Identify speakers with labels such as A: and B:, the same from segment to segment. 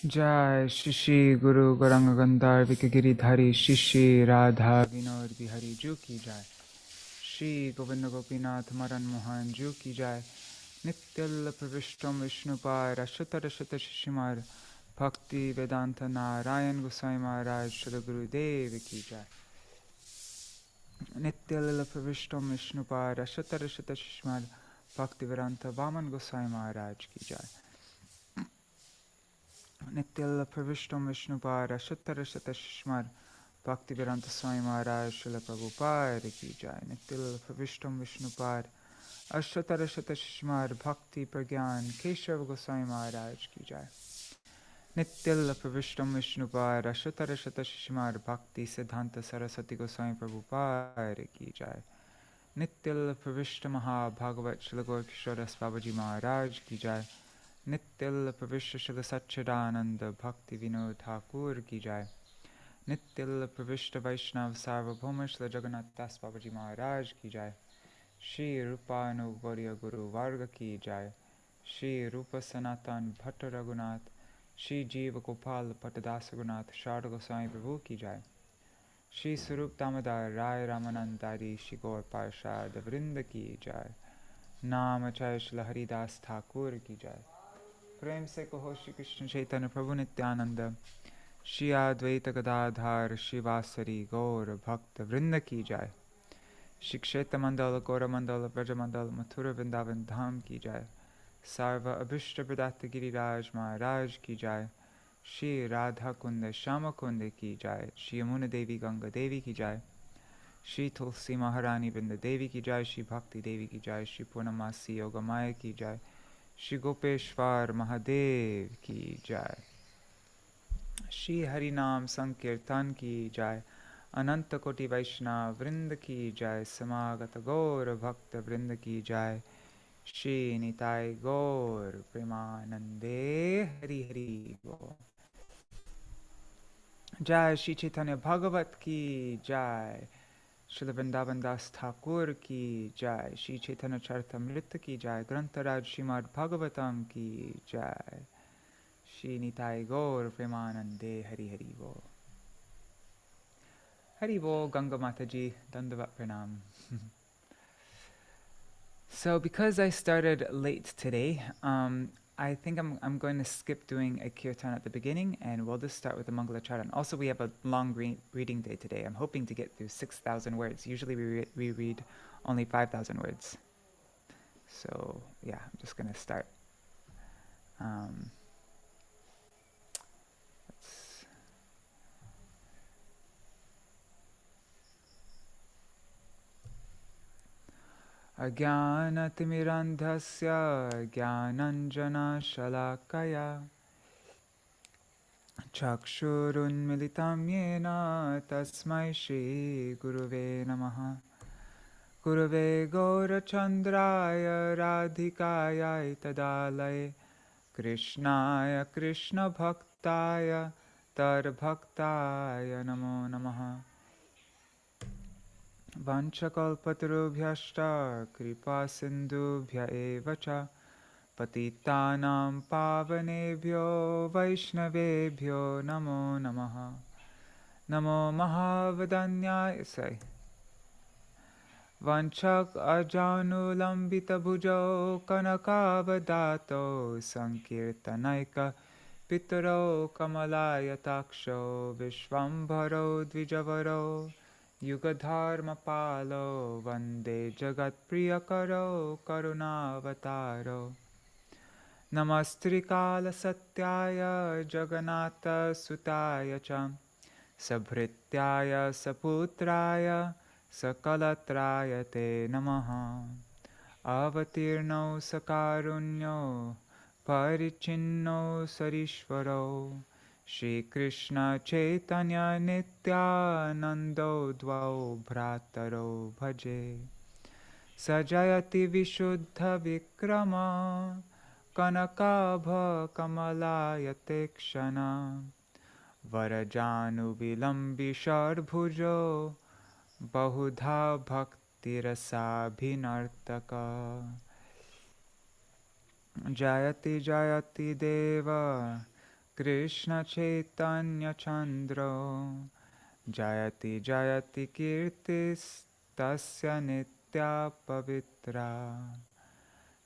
A: जय श्री श्री गुरु गौरांग गंधर्व गिरिधारी श्री श्री राधा विनोद बिहारी जू की जय। श्री गोविंद गोपीनाथ मदन मोहन जू की जय। नित्यल प्रविष्टम विष्णुपाद अशुत शिशिमार भक्ति वेदांत नारायण गोसाई महाराज श्री गुरुदेव की जय। नित्यल प्रविष्टम विष्णुपाद अशुत शिशिमार भक्ति वेदांत वामन गोसाई महाराज की जय। नित्यल प्रविष्टम विष्णुपाद अशुत्तर शतशिष्मार भक्तिवेदांत स्वामी महाराज श्रील प्रभुपाद की जय। नित्यल प्रविष्टम विष्णुपाद अशुत्तर शतशिष्मार भक्ति प्रज्ञान केशव गोसाई महाराज की जय। नित्यल प्रविष्टम विष्णुपाद अशुत्तर शतशिष्मार भक्ति सिद्धांत सरस्वती गोसाई प्रभुपाद की जय। नित्यल प्रविष्ट महाभागवत श्री गौर किशोर बाबाजी महाराज की जय। नित्यल प्रविष्ट श्री सच्चिदानंद भक्ति विनोद ठाकुर की जय। नित्यल प्रविष्ट वैष्णव सार्वभौम श्री जगन्नाथ दास बाबाजी महाराज की जय। श्री रूपानुगौर्य गुरु वर्ग की जय। श्री रूप सनातन भट्ट रघुनाथ श्री जीव गोपाल भट्टदास रघुनाथ शारद गोसाई प्रभु की जय। श्री स्वरूप दामोदर राय रामानंद आदि श्री गौर पार्षद वृंद की जय। नाम जय श्री हरिदास ठाकुर की जय। प्रेम से कहो श्री कृष्ण चैतन्य प्रभु नित्यानंद श्री अद्वैत गदाधर शिवासरी गौर भक्त वृंद की जय। श्री क्षेत्र मंडल गौर मंडल ब्रज मंडल मथुरा वृंदावन धाम की जय। सर्व अभिष्ट प्रदात गिरिराज महाराज की जय। श्री राधा कुंद श्याम कुंद की जय। श्री यमुना देवी गंगा देवी की जय। श्री तुलसी महारानी वृंद देवी की जय। श्री भक्ति देवी की जय। श्री पूर्णमासी योगमाया की जय। श्री गोपेश्वर महादेव की जय। श्री हरि नाम संकीर्तन की जय। अनंत कोटि वैष्णव वृंद की जय। समागत गौर भक्त वृंद की जय। श्री निताय गौर प्रेमानंदे हरि हरि बोल। जय श्री चैतन्य भागवत की जय। श्री वृंदावन दास ठाकुर की जय। श्री चैतन्य चरितमृत की जय। ग्रंथराज श्रीमद् भागवतम की जय। श्री निताय गौर प्रेमानंदे हरि हरि बोल। हरि बोल गंगा माता जी, dandavad pranam. So because I started late today, I think I'm going to skip doing a kirtan at the beginning, and we'll just start with the Mangalacharan. Also, we have a long reading day today. I'm hoping to get through 6,000 words. Usually we read only 5,000 words. So yeah, I'm just going to start. Ajnanatimirandhasya jnananjana shalakaya chakshurunmilitam yena tasmai shri guruve namaha. Gurave gaurachandraya radhikaya tadalaye krishnaya krishna bhaktaya tarbhaktaya namo namaha. Vanchakalpatarubhyashta kripa sindhubhya eva cha patitanam pavanebhyo vaishnavebhyo namo namaha. Namo mahavadanyaya say. Vanchak ajanulambita bhujo kanakavadato sankirtanaika pitaro kamalaya taksho vishvambharo dvijavaro Yugadharma palo vande jagat priyakaro karunavataro. Namastrikala satyaya jagannatha sutaya cha sabhrityaya saputraya sakalatraya te namaha. Avatirno sakarunyo parichinno sarishvaro Shri Krishna Chaitanya Nityanando Dvao Bhrataro Bhaje Sajayati Vishuddha Vikrama Kanakabha Kamalayate Kshana Varajanu Vilambi Sharbhujo Bahudha Bhakti Rasa Bhinartaka Jayati Jayati Deva Krishna Chaitanya Chandra Jayati Jayati Kirtis Tasya Nitya Pavitra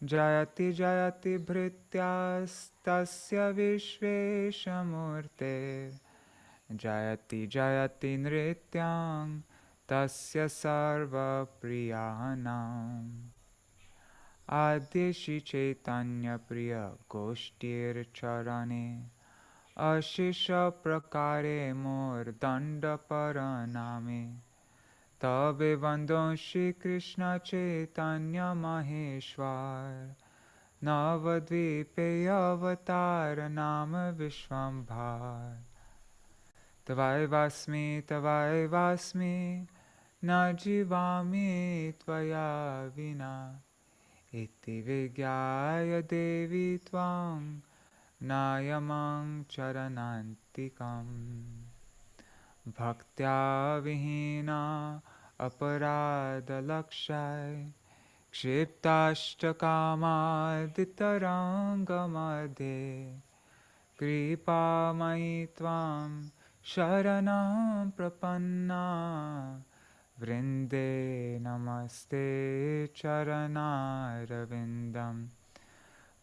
A: Jayati Jayati Bhrityas Tasya Vishveshamurte Jayati Jayati Nrityang Tasya Sarva Priyanam Ādi Śrī Caitanya-bhāgavata Goshtir Charane Ashisha Prakare Mor Danda Paraname Tabe Vandon Shri Krishna Chaitanya Maheshwar Navadvipe Avatar Nama Vishwambhar Tavai Vasmi Na Jivami Tvaya Vina Iti Vigyaya Devi Tvang Nayamang Charanantikam Bhaktya Vihina Aparada Lakshai Kshiptashtakama Ditarangamadhe Kripa Maitvam Sharanam Prapanna Vrinde Namaste Charanaravindam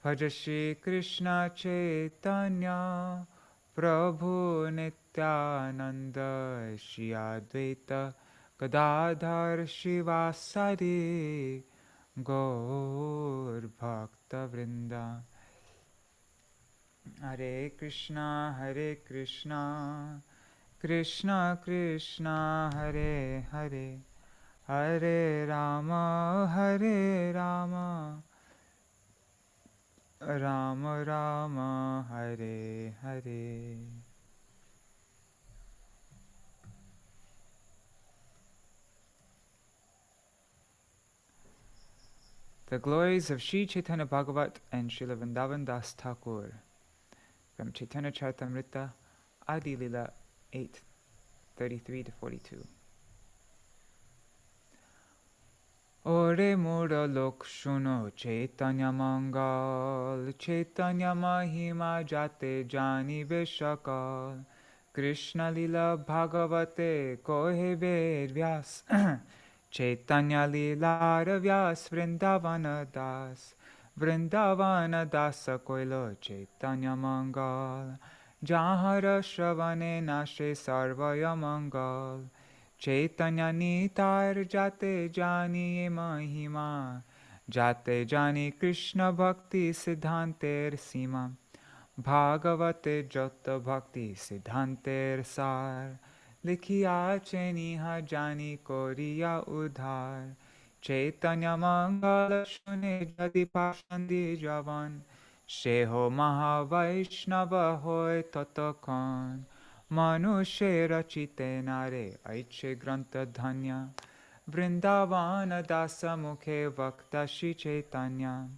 A: Bhaja Shri Krishna Chaitanya Prabhu Nityananda Shri Advaita Gadadhar Shivasari Gaur Bhakta Vrinda Hare Krishna Krishna Krishna Hare Hare Hare Rama Rama Rama Hare Hare. The glories of Śrī Caitanya-bhāgavata and Śrīla Vrindavan Das Thakur from Chaitanya Charitamrita, Adi Lila 8:33-42. Ore Mura Lok Shuno Chaitanya Mangal Chaitanya Mahima Jate Jani Vishakal Krishna Lila Bhagavate Kohe Ved Vyas Chaitanya Lila Vyas Vrindavana Das Koilo Chaitanya Mangal Jahara Shravane Nashe Sarvaya Mangal Chaitanya Nitar Jate Jani Mahima Jate Jani Krishna Bhakti Siddhanter Sima Bhagavate Jata Bhakti Siddhanter Sar Likhiya Cheniha Jani Koriya Udhar Chaitanya Mangala Shune Jadi Pashandi Javan Sheho Mahavaishnava Hoy Tatakan Manushe Rachite Nare Aiche Granta Dhanya Vrindavana Dasa Mukhe Vakta Shri Chaitanya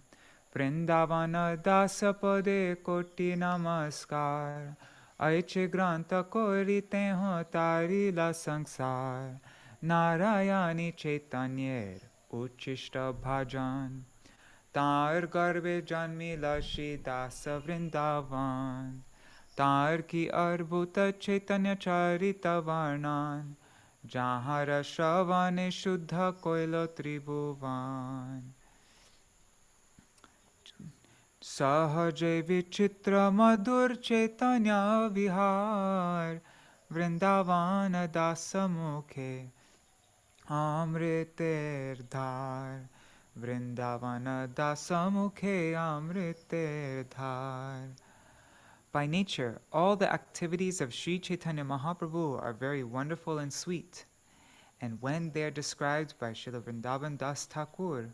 A: Vrindavana Dasa Pade Koti Namaskar Aiche Granta Korite Ho Tarila Sangsar Narayani Chaitanya Uchishta Bhajan Tar Garve Janmila Shri Dasa Vrindavan तार की अर्बुत चैतन्य चरिता वर्णन जहाँ रश्रवान शुद्ध कोयलो त्रिभुवन सहज विचित्र मधुर चैतन्य विहार वृंदावन दास मुखे अमृतेर धार वृंदावन दास मुखे अमृतेर धार. By nature, all the activities of Śrī Caitanya Mahaprabhu are very wonderful and sweet, and when they are described by Śrīla Vrindavan Das Thakur,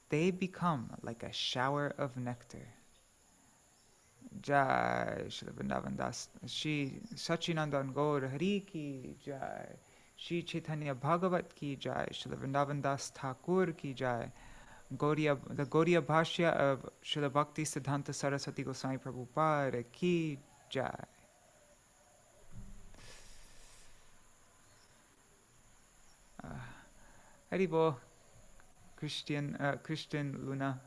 A: they become like a shower of nectar. Jai Śrīla Vrindavan Das, Śrī Sachinandan Gaurahari ki Jai, Śrī Caitanya-bhāgavata ki Jai, Śrīla Vrindavan Das Thakur ki Jai. The Gaudiya Bhashya of Srila Bhakti Siddhanta Saraswati Goswami Prabhupada ki Jai. Haribo, Christian Luna,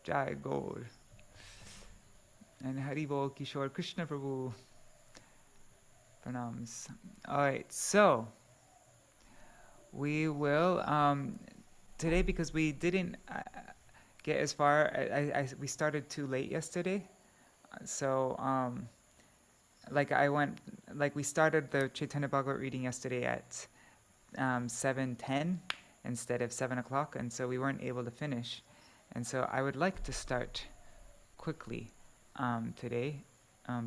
A: Jai Gaur. And Haribol Kishore Krishna Prabhu. Pranams. Alright, so we will today, because we didn't get as far, we started too late yesterday. So we started the Chaitanya-bhāgavata reading yesterday at 7:10 instead of 7 o'clock, and so we weren't able to finish. And so I would like to start quickly today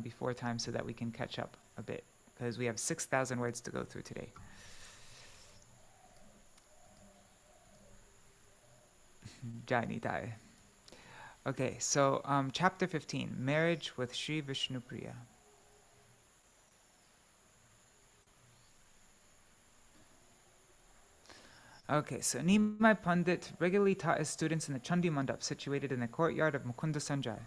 A: before time, so that we can catch up a bit, because we have 6,000 words to go through today. Jai Nitai. Okay, so chapter 15, Marriage with Śrī Viṣṇupriyā. Okay, so Nimai Pandit regularly taught his students in the Chandi Mandap situated in the courtyard of Mukunda Sanjay.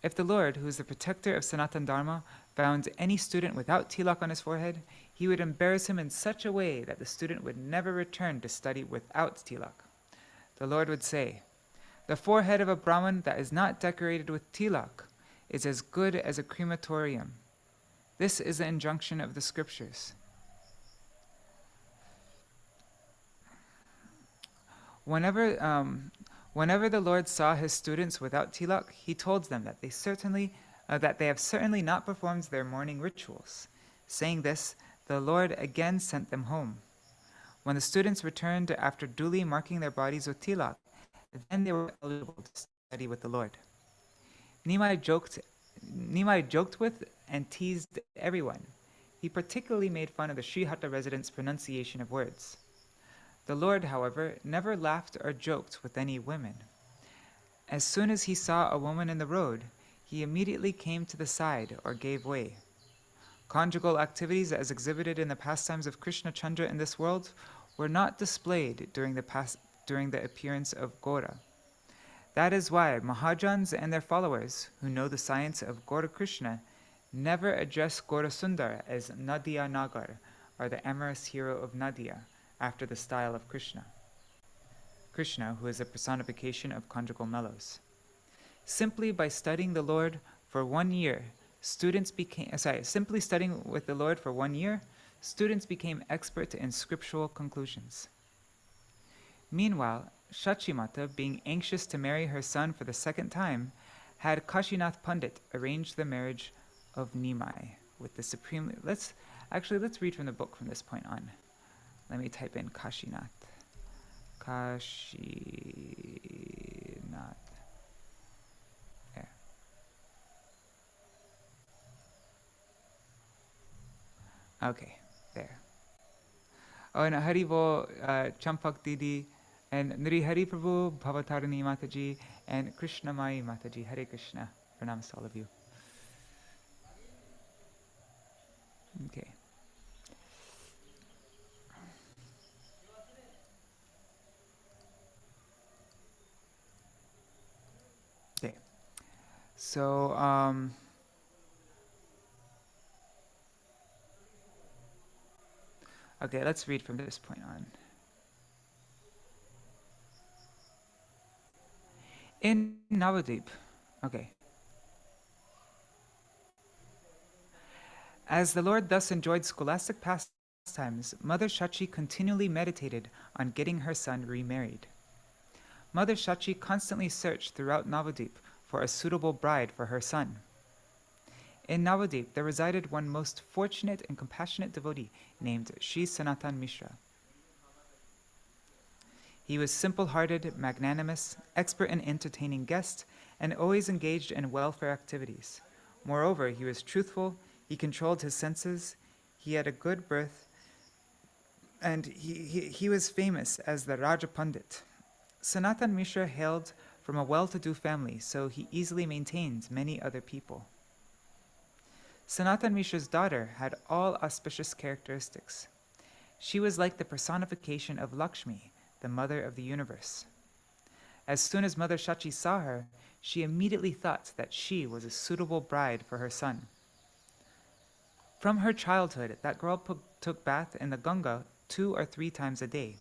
A: If the Lord, who is the protector of Sanatan Dharma, found any student without tilak on his forehead, he would embarrass him in such a way that the student would never return to study without tilak. The Lord would say, "The forehead of a Brahmin that is not decorated with tilak is as good as a crematorium." This is the injunction of the scriptures. Whenever the Lord saw his students without tilak, he told them that they have certainly not performed their morning rituals. Saying this, the Lord again sent them home. When the students returned after duly marking their bodies with tilak, then they were eligible to study with the Lord. Nimai joked with and teased everyone. He particularly made fun of the Srihata residents' pronunciation of words. The Lord, however, never laughed or joked with any women. As soon as he saw a woman in the road, he immediately came to the side or gave way. Conjugal activities as exhibited in the pastimes of Krishna Chandra in this world were not displayed during the appearance of Gaura. That is why Mahajans and their followers, who know the science of Gaura Krishna, never address Gaura Sundara as Nadia Nagar, or the amorous hero of Nadia, after the style of Krishna. Krishna, who is a personification of conjugal mellows. Simply by studying the Lord for 1 year, simply studying with the Lord for 1 year, students became expert in scriptural conclusions. Meanwhile, Shachimata, being anxious to marry her son for the second time, had Kashinath Pandit arrange the marriage of Nimai with the supreme. Let's read from the book from this point on. Let me type in Kashinath. Kashinath. There. Okay, there. Oh, and Haribo, Champak Didi, and Nri Hari Prabhu, Bhavatarani Mataji, and Krishna Mai Mataji. Hare Krishna. Pranams to all of you. Okay. Okay. So, okay, let's read from this point on. In Navadvip, okay. As the Lord thus enjoyed scholastic pastimes, Mother Shachi continually meditated on getting her son remarried. Mother Shachi constantly searched throughout Navadvip for a suitable bride for her son. In Navadvip, there resided one most fortunate and compassionate devotee named Śrī Sanatan Mishra. He was simple-hearted, magnanimous, expert in entertaining guests, and always engaged in welfare activities. Moreover, he was truthful, he controlled his senses, he had a good birth, and he was famous as the Raja Pandit. Sanatan Mishra hailed from a well-to-do family, so he easily maintained many other people. Sanatan Mishra's daughter had all auspicious characteristics. She was like the personification of Lakshmi, the mother of the universe. As soon as Mother Shachi saw her, she immediately thought that she was a suitable bride for her son. From her childhood, that girl took bath in the Ganga 2 or 3 times a day.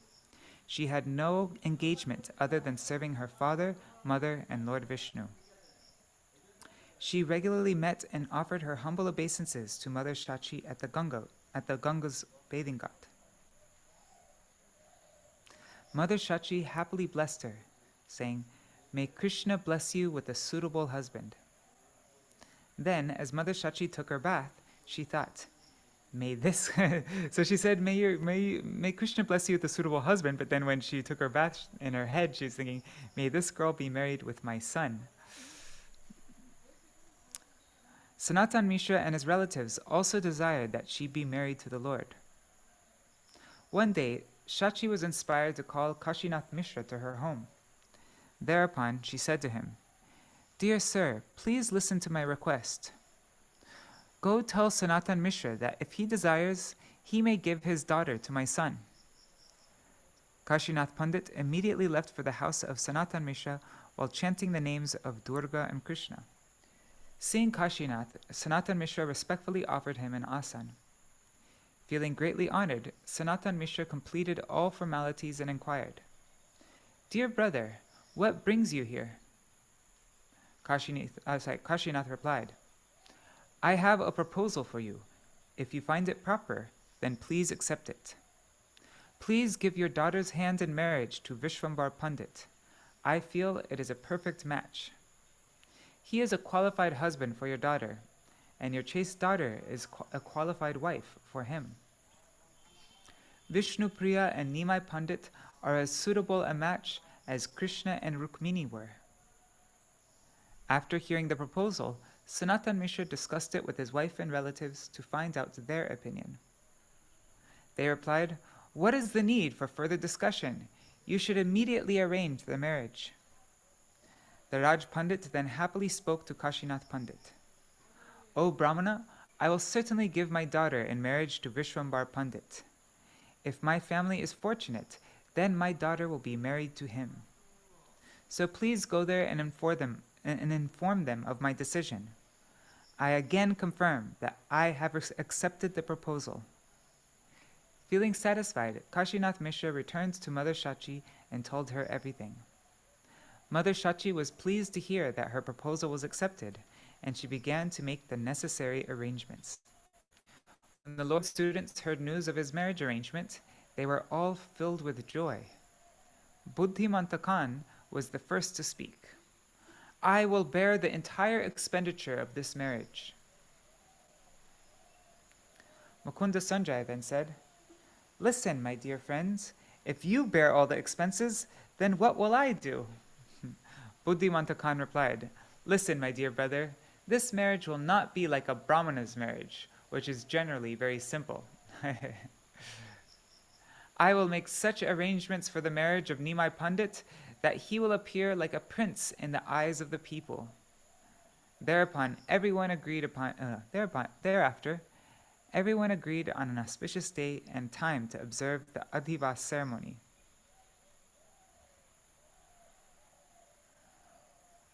A: She had no engagement other than serving her father, mother, and Lord Vishnu. She regularly met and offered her humble obeisances to Mother Shachi at the Ganga's bathing ghat. Mother Shachi happily blessed her, saying, "May Krishna bless you with a suitable husband." Then, as Mother Shachi took her bath, she thought, "May this..." So she said, may Krishna bless you with a suitable husband," but then when she took her bath in her head, she was thinking, "May this girl be married with my son." Sanatan Mishra and his relatives also desired that she be married to the Lord. One day, Shachi was inspired to call Kashinath Mishra to her home. Thereupon, she said to him, "Dear sir, please listen to my request. Go tell Sanatan Mishra that if he desires, he may give his daughter to my son." Kashinath Pandit immediately left for the house of Sanatan Mishra while chanting the names of Durga and Krishna. Seeing Kashinath, Sanatan Mishra respectfully offered him an asan. Feeling greatly honored, Sanatan Mishra completed all formalities and inquired, "Dear brother, what brings you here?" Kashinath replied, "I have a proposal for you. If you find it proper, then please accept it. Please give your daughter's hand in marriage to Vishwambar Pandit. I feel it is a perfect match. He is a qualified husband for your daughter, and your chaste daughter is a qualified wife for him. Viṣṇupriyā and Nimai Pandit are as suitable a match as Krishna and Rukmini were." After hearing the proposal, Sanatan Mishra discussed it with his wife and relatives to find out their opinion. They replied, "What is the need for further discussion? You should immediately arrange the marriage." The Raj Pandit then happily spoke to Kashinath Pandit. "O Brahmana, I will certainly give my daughter in marriage to Vishwambar Pandit. If my family is fortunate, then my daughter will be married to him. So please go there and inform them of my decision. I again confirm that I have accepted the proposal." Feeling satisfied, Kashinath Mishra returned to Mother Shachi and told her everything. Mother Shachi was pleased to hear that her proposal was accepted, and she began to make the necessary arrangements. When the Lord's students heard news of his marriage arrangement, they were all filled with joy. Buddhimanta Khan was the first to speak. "I will bear the entire expenditure of this marriage." Mukunda Sanjay then said, "Listen, my dear friends, if you bear all the expenses, then what will I do?" Buddhimanta Khan replied, "Listen, my dear brother, this marriage will not be like a Brahmana's marriage, which is generally very simple. I will make such arrangements for the marriage of Nimai Pandit that he will appear like a prince in the eyes of the people." Thereafter, everyone agreed on an auspicious day and time to observe the Ādi-khaṇḍa ceremony.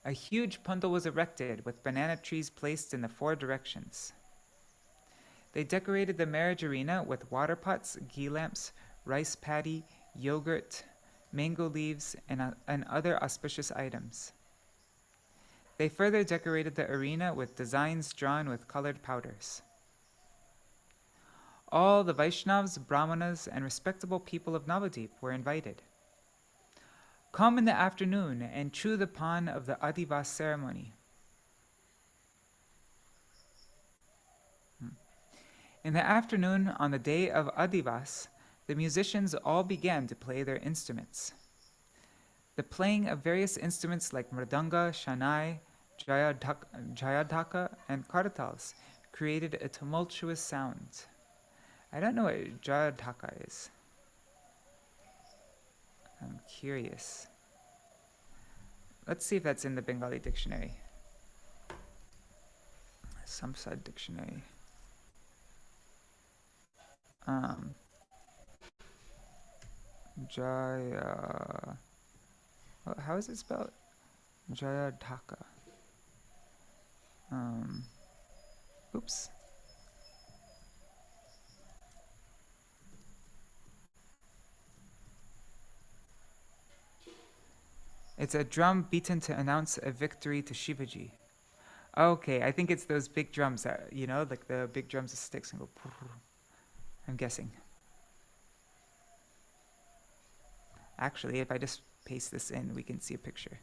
A: A huge pandal was erected with banana trees placed in the 4 directions. They decorated the marriage arena with water pots, ghee lamps, rice paddy, yogurt, mango leaves, and other auspicious items. They further decorated the arena with designs drawn with colored powders. All the Vaishnavas, Brahmanas, and respectable people of Navadip were invited. "Come in the afternoon and chew the pan of the Ādi-khaṇḍa ceremony." In the afternoon, on the day of Ādi-khaṇḍa, the musicians all began to play their instruments. The playing of various instruments like mridanga, shanai, jayadhaka, and kartals created a tumultuous sound. I don't know what jayadhaka is. I'm curious. Let's see if that's in the Bengali dictionary. Samsad dictionary. Jaya. How is it spelled? Jayadhaka. Oops. It's a drum beaten to announce a victory to Shivaji. Okay, I think it's those big drums that, like the big drums of sticks and go. I'm guessing. Actually, if I just paste this in, we can see a picture.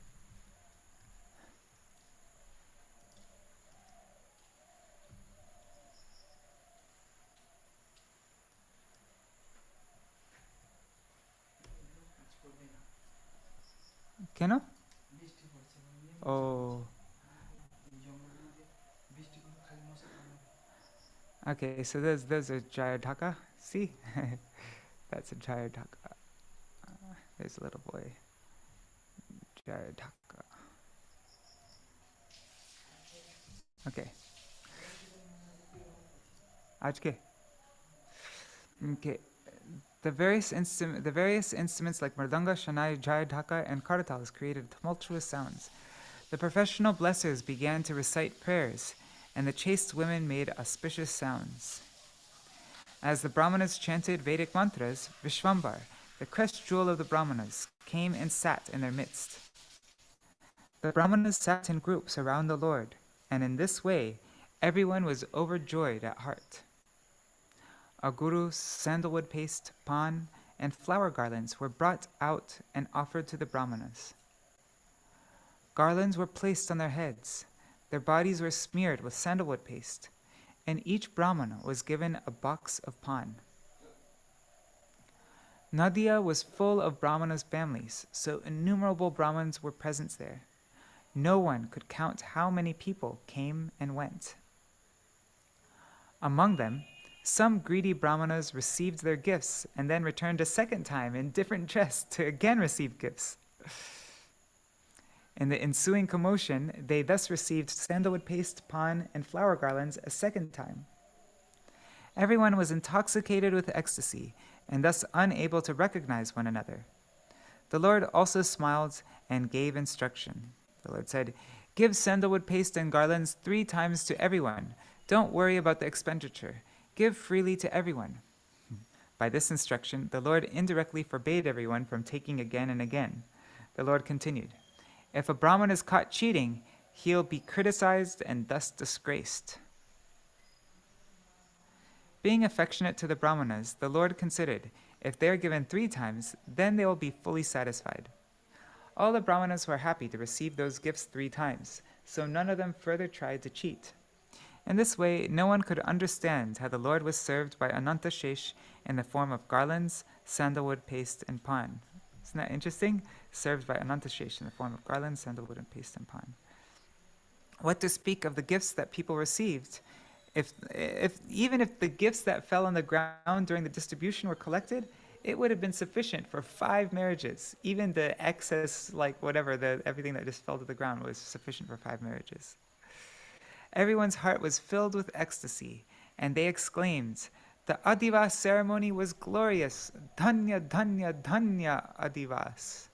A: Can? Oh. Okay, so there's a Jayadhaka. See? That's a Jayadhaka. There's a little boy. Jayadhaka. Okay. Ajke. Okay. The various instruments like mridanga, shanai, jayadhaka, and kartals created tumultuous sounds. The professional blessers began to recite prayers, and the chaste women made auspicious sounds. As the Brahmanas chanted Vedic mantras, Vishvambar, the crest jewel of the Brahmanas, came and sat in their midst. The Brahmanas sat in groups around the Lord, and in this way, everyone was overjoyed at heart. Aguru, sandalwood paste, pan, and flower garlands were brought out and offered to the Brahmanas. Garlands were placed on their heads, their bodies were smeared with sandalwood paste, and each Brahmana was given a box of pan. Nadia was full of Brahmanas' families, so innumerable Brahmins were present there. No one could count how many people came and went. Among them, some greedy Brahmanas received their gifts and then returned a second time in different dress to again receive gifts. In the ensuing commotion, they thus received sandalwood paste, pan, and flower garlands a second time. Everyone was intoxicated with ecstasy and thus unable to recognize one another. The Lord also smiled and gave instruction. The Lord said, "Give sandalwood paste and garlands 3 times to everyone. Don't worry about the expenditure. Give freely to everyone." By this instruction, the Lord indirectly forbade everyone from taking again and again. The Lord continued, "If a Brahmin is caught cheating, he'll be criticized and thus disgraced." Being affectionate to the Brahmanas, the Lord considered, if they are given 3 times, then they will be fully satisfied. All the Brahmanas were happy to receive those gifts 3 times, so none of them further tried to cheat. In this way, no one could understand how the Lord was served by Ananta Shesh in the form of garlands, sandalwood paste, and pan. Isn't that interesting? Served by Ananta Shesh in the form of garlands, sandalwood, and paste and pan. What to speak of the gifts that people received? Even if the gifts that fell on the ground during the distribution were collected, it would have been sufficient for 5 marriages. Even the excess, everything that just fell to the ground was sufficient for 5 marriages. Everyone's heart was filled with ecstasy, and they exclaimed, "The Adivas ceremony was glorious! Dhanya, dhanya, dhanya Adivas!"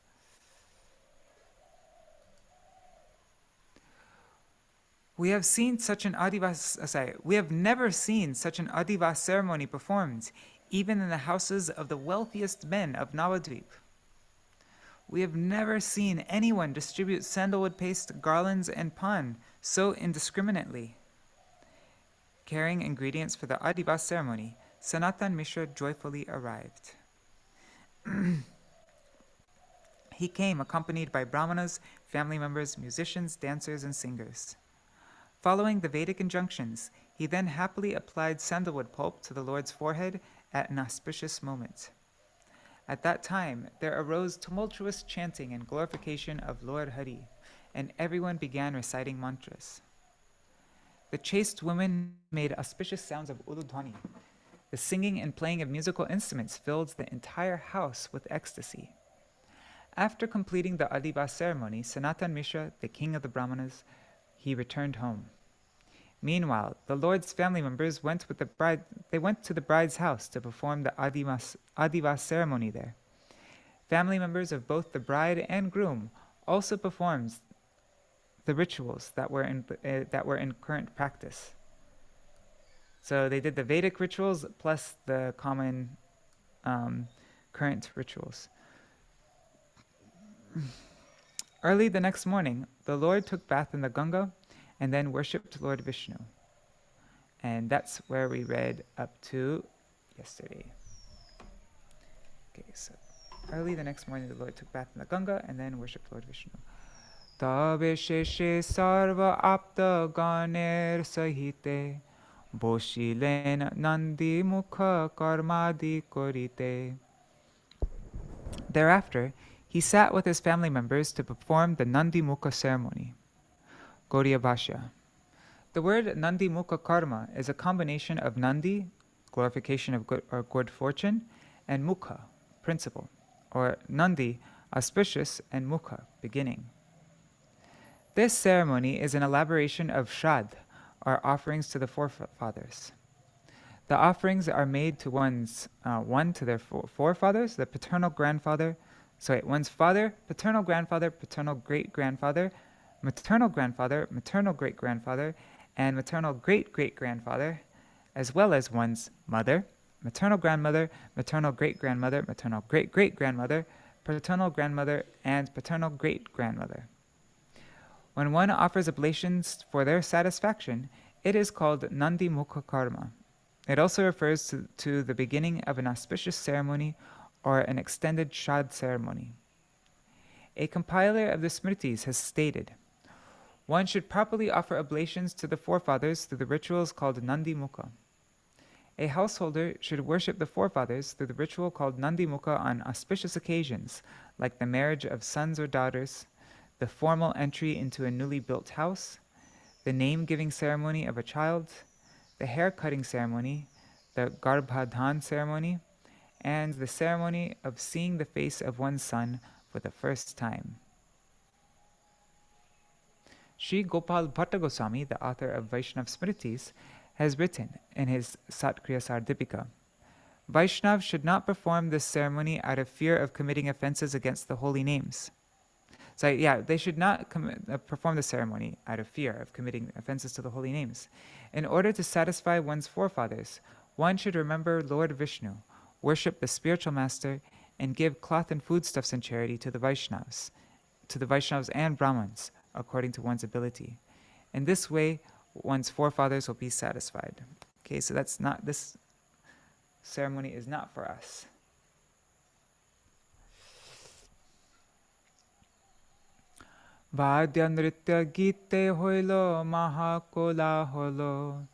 A: We have never seen such an Adivas ceremony performed, even in the houses of the wealthiest men of Navadvip. We have never seen anyone distribute sandalwood paste, garlands, and pan so indiscriminately. Carrying ingredients for the Adivas ceremony, Sanatan Mishra joyfully arrived. He came accompanied by Brahmanas, family members, musicians, dancers, and singers. Following the Vedic injunctions, he then happily applied sandalwood pulp to the Lord's forehead at an auspicious moment. At that time, there arose tumultuous chanting and glorification of Lord Hari, and everyone began reciting mantras. The chaste women made auspicious sounds of uludhwani. The singing and playing of musical instruments filled the entire house with ecstasy. After completing the Adivas ceremony, Sanatan Mishra, the king of the Brahmanas, he returned home. Meanwhile, the Lord's family members went to the bride's house to perform the Adivas ceremony there. Family members of both the bride and groom also performed the rituals that were in current practice. So they did the Vedic rituals plus the common current rituals. Early the next morning, the Lord took bath in the Ganga and then worshipped Lord Vishnu. And that's where we read up to yesterday. Okay, so early the next morning the Lord took bath in the Ganga and then worshipped Lord Vishnu. Tabe sheshe sarva apta ganer sahite boshilen nandi mukha karmadi korite. Thereafter, he sat with his family members to perform the Nandi Mukha ceremony. Gaudiya Bhashya. The word Nandi Mukha karma is a combination of Nandi, glorification of good fortune, and Mukha, principle, or Nandi, auspicious, and Mukha, beginning. This ceremony is an elaboration of Shraddha, or offerings to the forefathers. The offerings are made to one to their forefathers, the one's father, paternal grandfather, paternal great-grandfather, maternal grandfather, maternal great-grandfather, and maternal great-great-grandfather, as well as one's mother, maternal grandmother, maternal great-grandmother, maternal great-great-grandmother, paternal grandmother, and paternal great-grandmother. When one offers oblations for their satisfaction, it is called Nandi Mukha Karma. It also refers to the beginning of an auspicious ceremony or an extended Shraddha ceremony. A compiler of the Smritis has stated, one should properly offer oblations to the forefathers through the rituals called Nandi Mukha. A householder should worship the forefathers through the ritual called Nandi Mukha on auspicious occasions, like the marriage of sons or daughters, the formal entry into a newly built house, the name-giving ceremony of a child, the hair-cutting ceremony, the Garbhadhan ceremony, and the ceremony of seeing the face of one's son for the first time. Sri Gopal Bhatta Goswami, the author of Vaishnav Smritis, has written in his Satkriya Sardipika, Vaishnavas should not perform this ceremony out of fear of committing offenses against the holy names. So they should not perform the ceremony out of fear of committing offenses to the holy names. In order to satisfy one's forefathers, one should remember Lord Vishnu, worship the spiritual master, and give cloth and foodstuffs in charity to the Vaishnavas and Brahmins, according to one's ability. In this way, one's forefathers will be satisfied. Okay, so this ceremony is not for us. Vadya nritya gite hoilo mahakola holo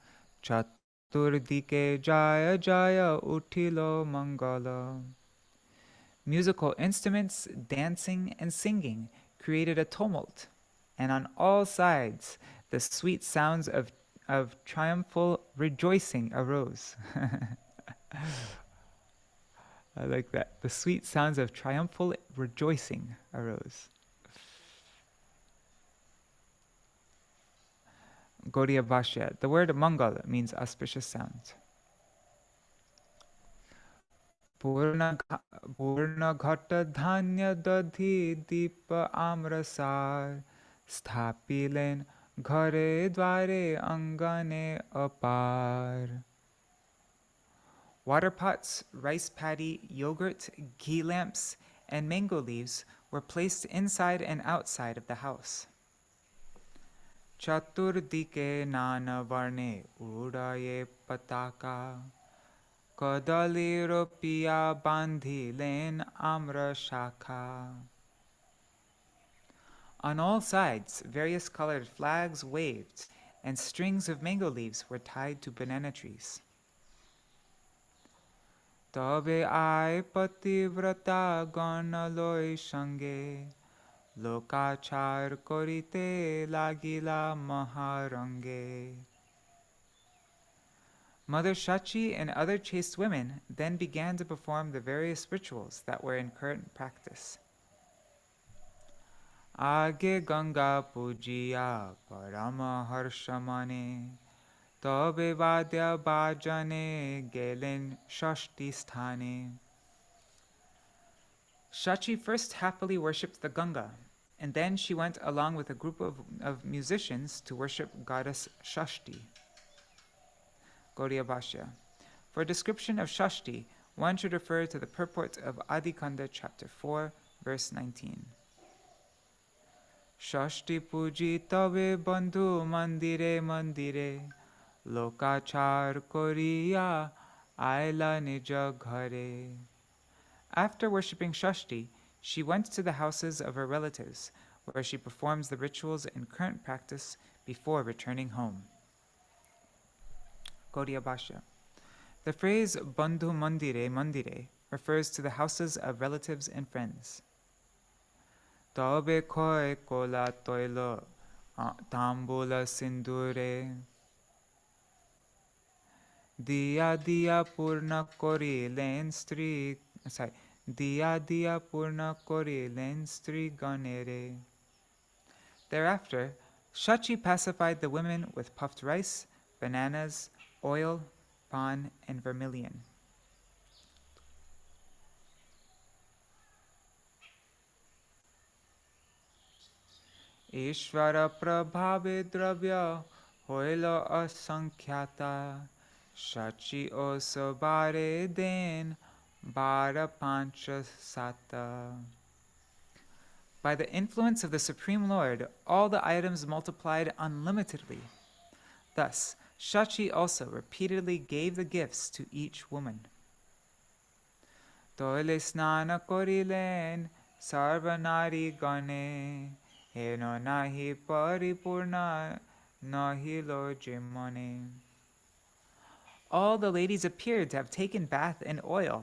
A: chaturdike jaya jaya utilo mangala. Musical instruments, dancing, and singing created a tumult, and on all sides the sweet sounds of triumphal rejoicing arose. I like that. The sweet sounds of triumphal rejoicing arose. Gaudiya Bhashya. The word Mangal means auspicious sound. Purna ghata dhanya dadhi deepa amrasar sthapilen ghare dware angane apar. Water pots, rice paddy, yogurt, ghee lamps, and mango leaves were placed inside and outside of the house. Chaturdike nana varne udaye pataka kadali ropiya bandhilen amra shakha. On all sides, various colored flags waved, and strings of mango leaves were tied to banana trees. Tabe ai pativrata ganaloi sange lokachar korite lagila maharange. Mother Shachi and other chaste women then began to perform the various rituals that were in current practice. Age Ganga pujiya parama harshamane tabe vadya bhajane gelen shashti sthane. Shachi first happily worshipped the Ganga, and then she went along with a group of musicians to worship goddess Shashti. Gaudiya Bhashya. For a description of Shashti, one should refer to the purport of Ādi-khaṇḍa chapter 4, verse 19. ষষ্ঠী পূজি তবে বন্ধু মন্দিরে মন্দিরে লোকাচার করিয়া আইলা নিজ ঘরে. After worshipping Shashti, she went to the houses of her relatives, where she performs the rituals in current practice before returning home. Gaudiya Bhashya. The phrase Bandhu Mandire Mandire refers to the houses of relatives and friends. Tabe khoi kola toilo tambula sindure Diya diya purna korilen stri Diya diya purna korilen stri ganere. Thereafter, Shachi pacified the women with puffed rice, bananas, oil, pan, and vermilion. Ishvara prabhave dravya hoilo asankhyaتا Shachi o sabare den bara pancha sata. By the influence of the Supreme Lord, all the items multiplied unlimitedly. Thus, Shachi also repeatedly gave the gifts to each woman. Toile snana korilen sarvanari gane heno nahi paripurna nahi lo jimane. All the ladies appeared to have taken bath in oil.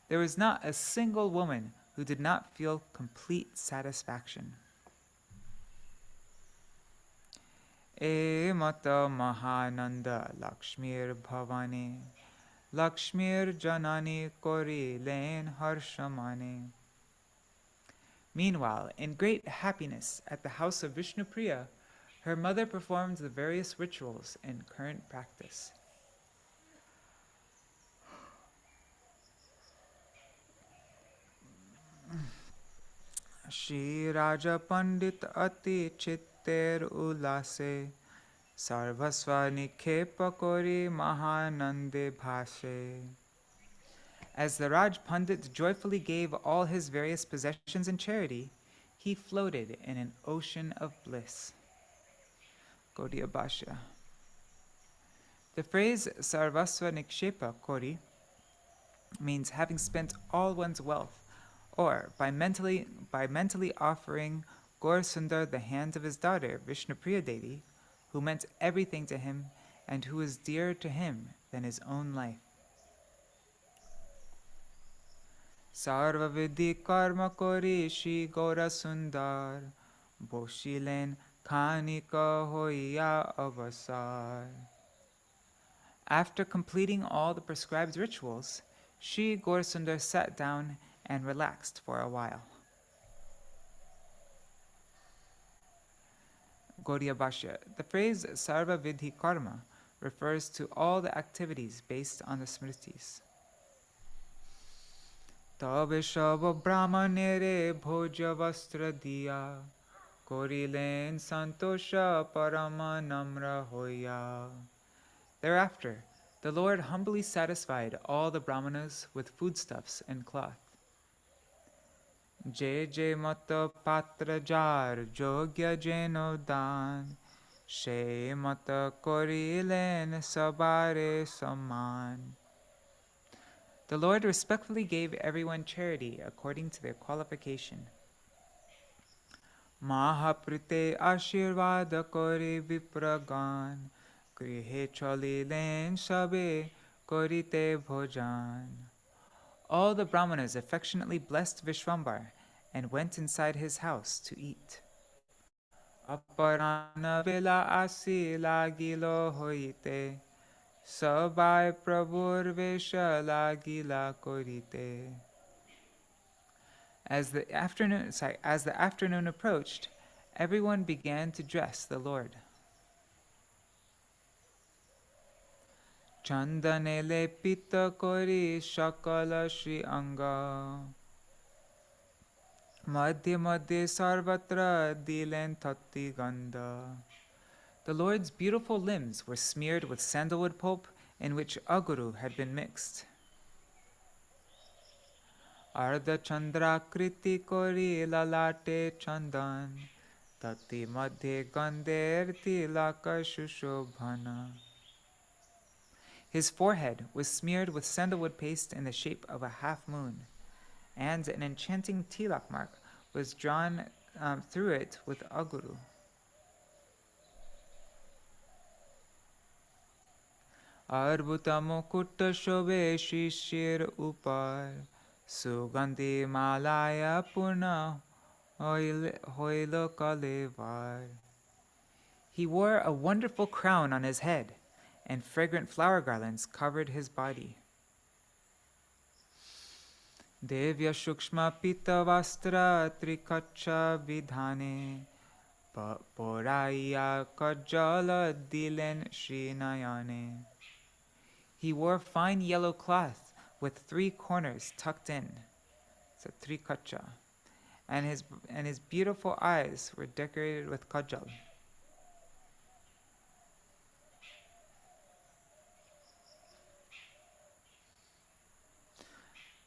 A: There was not a single woman who did not feel complete satisfaction. E mata mahananda Lakshmir bhavane Lakshmir janani kori len harshamane. Meanwhile, in great happiness at the house of Viṣṇupriyā, her mother performed the various rituals in current practice. Shri Raja Pandit ati chitter ulase Sarvasva nikhepa kori mahanande bhase. As the Raj Pandit joyfully gave all his various possessions in charity, he floated in an ocean of bliss. Gaudiya Bhashya. The phrase Sarvasva Nikshepa Kori means having spent all one's wealth, or by mentally offering Gaur Sundar the hand of his daughter Viṣṇupriyā Devi, who meant everything to him and who was dearer to him than his own life. Sarva vidhi karma kori Śrī Gaura Sundar Boshilen khanika hoya avasar. After completing all the prescribed rituals, Śrī Gaura Sundar sat down and relaxed for a while. Gaudiya Bhashya. The phrase Sarva Vidhi Karma refers to all the activities based on the Smritis. Tabe shava brahmanere bhoja vastra diya korilen santosha parama namra hoya. Thereafter, the Lord humbly satisfied all the brahmanas with foodstuffs and cloth. Je je mata patra jar jogya jeno dan she mata korilen sabare saman. The Lord respectfully gave everyone charity according to their qualification. Mahaprite ashirvada kori vipragan grihe cholilen sabe korite bhojan. All the brahmanas affectionately blessed Vishwambar and went inside his house to eat. Aparana vela asi lagilo hoite sabai prabhur vesha lagila korite. As the afternoon approached, everyone began to dress the Lord. Chandanele pita kori shakala shri anga madhya madhya sarvatra dilen thatti gandha. The Lord's beautiful limbs were smeared with sandalwood pulp in which aguru had been mixed. Ardha chandra kriti kori lalate chandan Tati madhye gander tilaka shushobhana. His forehead was smeared with sandalwood paste in the shape of a half moon, and an enchanting tilak mark was drawn through it with aguru. Arbhuta mukutta shobe shishir upar, sugandhi malaya purna hoilo kalevar. He wore a wonderful crown on his head, and fragrant flower garlands covered his body. Devya shukshma pita vastra trikacha vidhane, poraya kajala dilen shrinayane. He wore fine yellow cloth with 3 corners tucked in, so trikacha, and his beautiful eyes were decorated with kajal.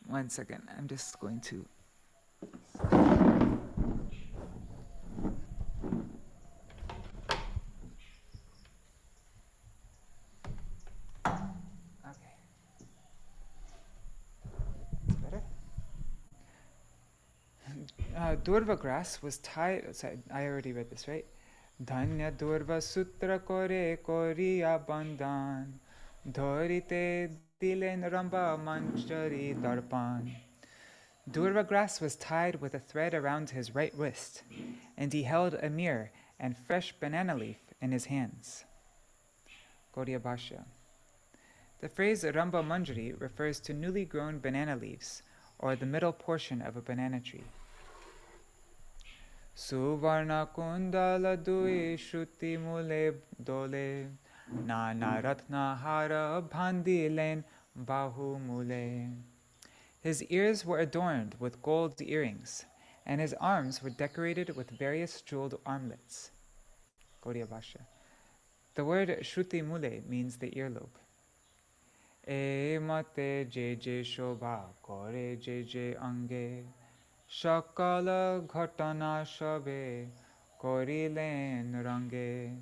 A: One second, I'm just going to. Okay. That's better. Durva grass was tied. Sorry, I already read this, right? Dhanya durva sutra kore koriya bandhan, dhorite dilen ramba manchari darpan. Durva grass was tied with a thread around his right wrist, and he held a mirror and fresh banana leaf in his hands. Gaudiya Bhashya. The phrase Ramba Manjari refers to newly grown banana leaves, or the middle portion of a banana tree. Suvarna kundala dui shruti mule dole, nana ratna hara bhandilen bahu mule. His ears were adorned with gold earrings, and his arms were decorated with various jeweled armlets. Gaudiya Bhashya. The word shruti mule means the earlobe. E mate je shobha kore je ange, shakala ghatana shabe korilen range.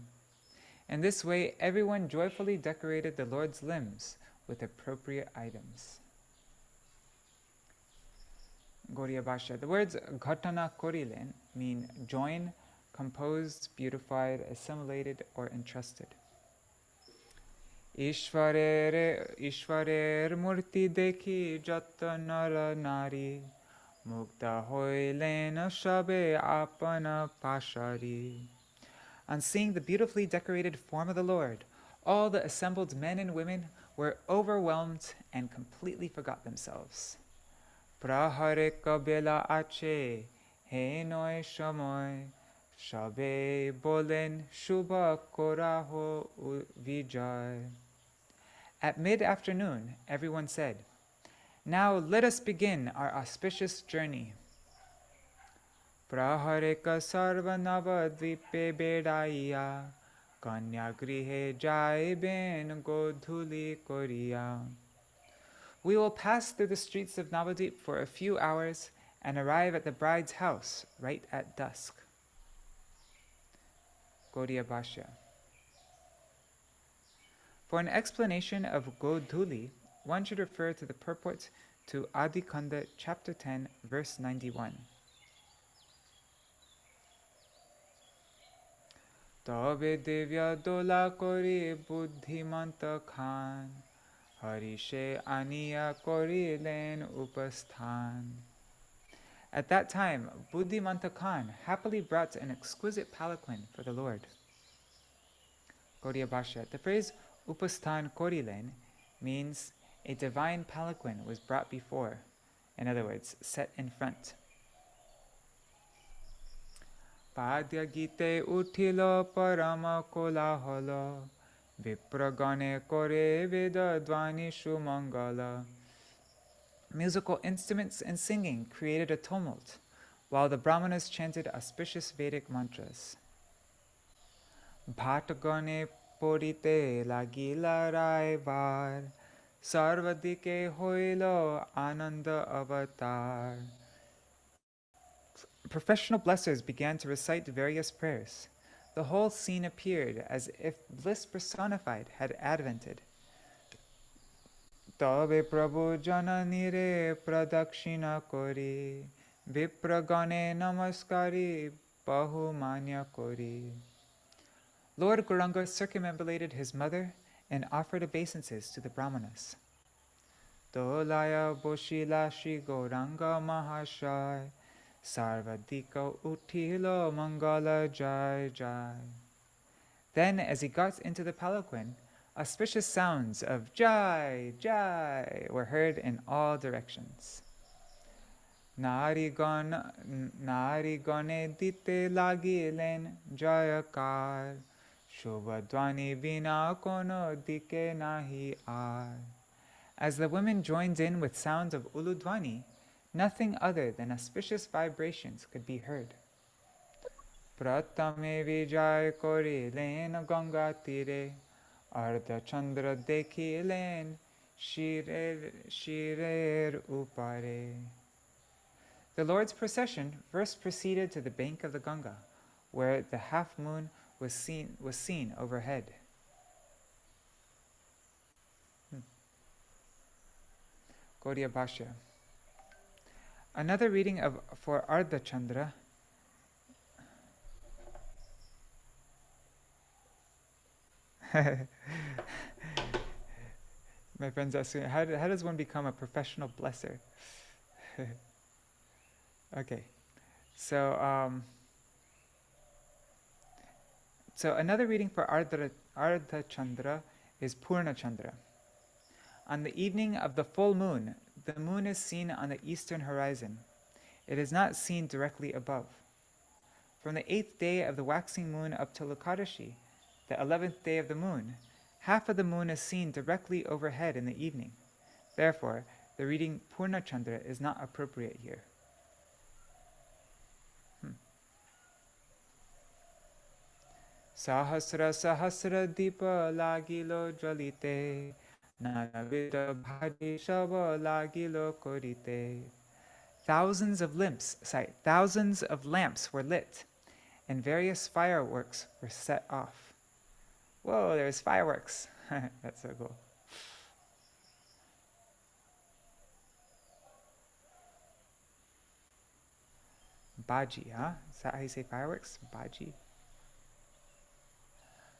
A: In this way, everyone joyfully decorated the Lord's limbs with appropriate items. Gaudiya Bhashya. The words ghatana korilen mean join, composed, beautified, assimilated, or entrusted. Ishvarer murti dekhi jata nara nari, mukta hoilen shabe apana pashari. On seeing the beautifully decorated form of the Lord, all the assembled men and women were overwhelmed and completely forgot themselves. Prahare kabela ache, he noy shamoy, shabe bolen shubha koraho vijay. At mid-afternoon, everyone said, "Now let us begin our auspicious journey." Prahareka sarvanava dvipe bedaiya, kanya grihe jai ben godhuli koriya. We will pass through the streets of Navadvip for a few hours and arrive at the bride's house right at dusk. Gaudiya Bhashya. For an explanation of Godhuli, one should refer to the purport to Ādi-khaṇḍa chapter 10, verse 91. Tabe devya dola kori buddhimanta khan, harishe aniya kori len upasthan. At that time, Buddhimanta Khan happily brought an exquisite palanquin for the Lord. Gaudiya Bhashya. The phrase upasthan korilen means a divine palanquin was brought before, in other words, set in front. Padya gite uthilo parama kolaholo, vipragane kore veda dvani shumangala. Musical instruments and singing created a tumult, while the Brahmanas chanted auspicious Vedic mantras. Bhatagane porite lagila raivar, sarvadike hoilo ananda avatar. professional blessers began to recite various prayers. The whole scene appeared as if bliss personified had advented. Tabe Prabhu Jananire Pradakshina Kori Vipragane Namaskari Bahumanya Kori. Lord Gauranga circumambulated his mother and offered obeisances to the Brahmanas. Dolaya Boshila Shri Gauranga Mahashai Sarvadika Utilo Mangala Jai Jai. Then, as he got into the palanquin, auspicious sounds of Jai Jai were heard in all directions. Nari gane dite lagilen Jayakar Shubhadwani bina kono dike nahi ar. As the women joined in with sounds of uludwani, nothing other than auspicious vibrations could be heard. Pratame vijay kori len ganga tire, Ādi chandra dekhi len shirer upare. The Lord's procession first proceeded to the bank of the Ganga, where the half moon was seen overhead. Gaudiya Bhashya. Another reading for Ādi Chandra my friend's asking, how does one become a professional blesser? Okay, so another reading for Ādi Chandra is Purna Chandra. On the evening of the full moon, the moon is seen on the eastern horizon. It is not seen directly above. From the 8th day of the waxing moon up to Lakadashi, the 11th day of the moon, half of the moon is seen directly overhead in the evening. Therefore, the reading Purna Chandra is not appropriate here. Sahasra sahasra dipa lagilo jalite, nanavida bhadi shava lagilo korite. Thousands of lamps were lit, and various fireworks were set off. Whoa, there's fireworks. That's so cool. Baji, huh? Is that how you say fireworks? Baji.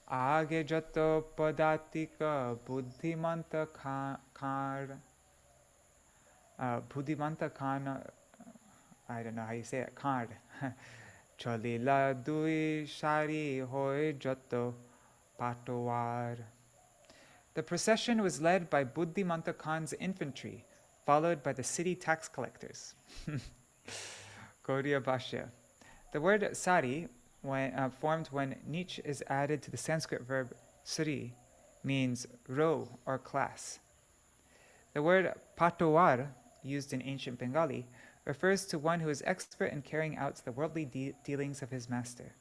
A: Age jato padatika buddhimanta khan. Buddhimanta khan, I don't know how you say it, khan. Cholila dui shari hoy jato patowar. The procession was led by Buddhimanta Khan's infantry, followed by the city tax collectors. Gaudiya Bhashya. The word sari, formed when nich is added to the Sanskrit verb sri, means row or class. The word patowar, used in ancient Bengali, refers to one who is expert in carrying out the worldly dealings of his master.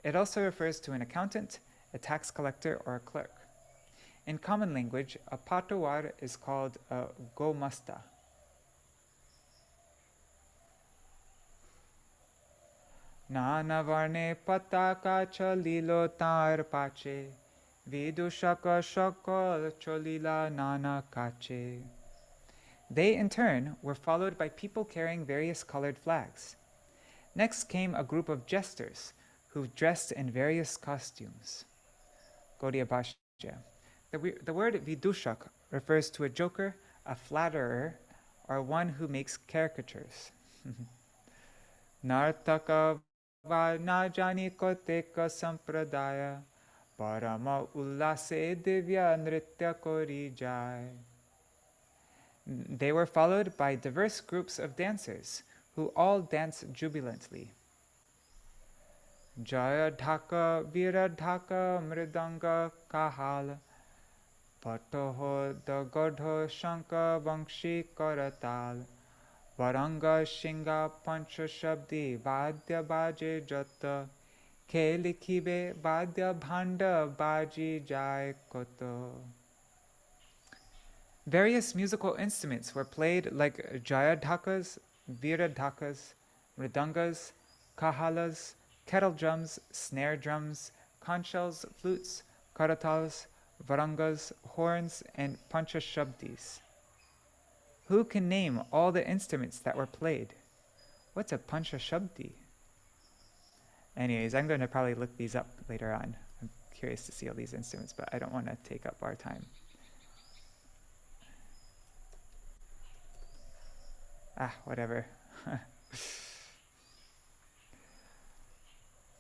A: It also refers to an accountant, a tax collector, or a clerk. In common language, a patowar is called a gomasta. Nanavarne pataka chalilo tar pache, vidushaka shakal cholila nana kache. They, in turn, were followed by people carrying various colored flags. Next came a group of jesters, who dressed in various costumes. Gaudiya Bhashya. The word vidushak refers to a joker, a flatterer, or one who makes caricatures. Nartaka najani koteka sampradaya parama ullase divya nritya kori jai. They were followed by diverse groups of dancers, who all dance jubilantly. Jaya dhaka vira dhaka mridanga kahal patoho dagodho shanka vangshi karatal varanga shinga pancha shabdi vadya baje jata ke likhibe vadya bhanda baji jai koto. Various musical instruments were played like jaya dhakas, vira dhakas, mridangas, kahalas, kettle drums, snare drums, conch shells, flutes, karatals, varangas, horns, and panchashabdis. Who can name all the instruments that were played? What's a panchashabdi? Anyways, I'm going to probably look these up later on. I'm curious to see all these instruments, but I don't want to take up our time. Whatever.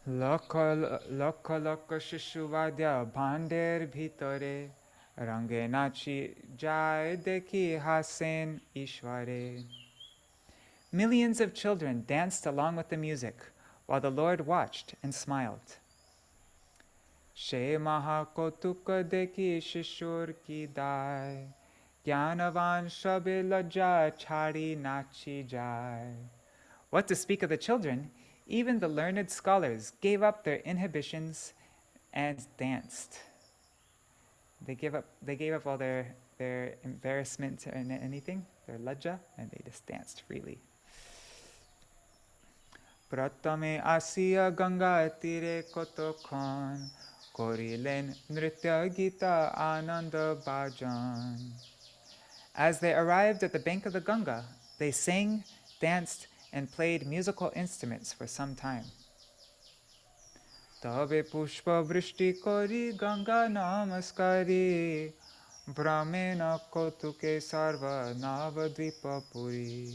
A: Loko loko shishuvadya bhander bhitare range nachi jai dekhi hasen ishware. Millions of children danced along with the music, while the Lord watched and smiled. She maha kotuka dekhi shishur ki dai, Gyanavan shabe lajja chari nachi jai. What to speak of the children? Even the learned scholars gave up their inhibitions and danced. They gave up all their embarrassment and anything, their lajja, and they just danced freely. Pratame asiya ganga tire kotokhan, korilen nritya gita ananda bhajan. As they arrived at the bank of the Ganga, they sang, danced, and played musical instruments for some time. Tabe pushpa vrishti kori Ganga namaskari, brahmena kotuke sarva navadvipa puri.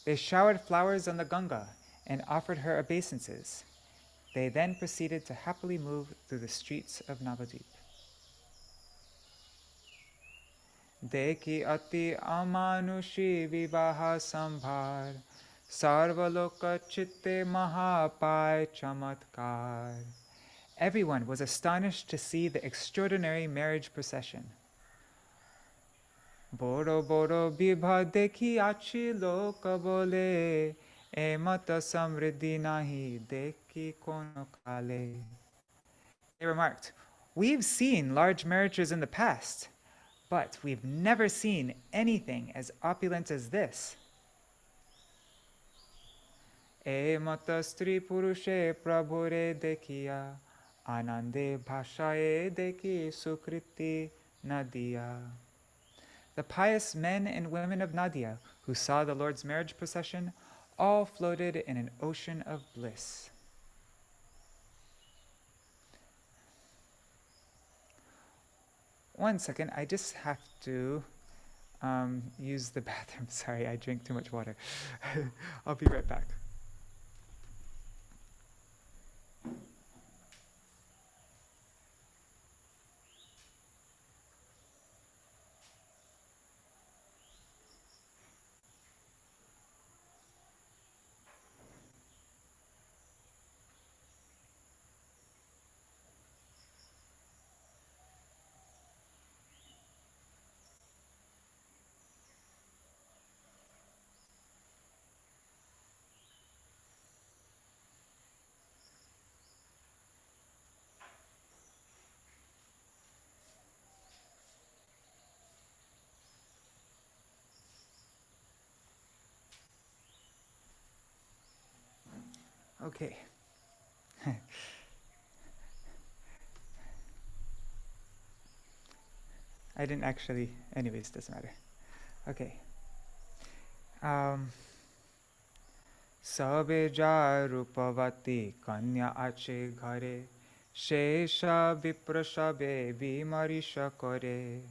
A: They showered flowers on the Ganga and offered her obeisances. They then proceeded to happily move through the streets of Navadvip. Deki ati amanushi vivaha sambhar, sarvaloka chitte mahapai chamatkar. Everyone was astonished to see the extraordinary marriage procession. Boro boro vibha dekhi achi loka bole, emata samriddhi nahi dekhi kono kale. They remarked, "We've seen large marriages in the past, but we've never seen anything as opulent as this." E mata stri purushe prabhure dekhiya, anande bhashaye dekhi sukriti nadia. The pious men and women of Nadia who saw the Lord's marriage procession all floated in an ocean of bliss. One second, I just have to use the bathroom. Sorry, I drank too much water. I'll be right back. Okay. I didn't actually, anyways, doesn't matter. Okay. Sabe rupavati kanya ache ghare, shesha viprashabe vimarisha kore.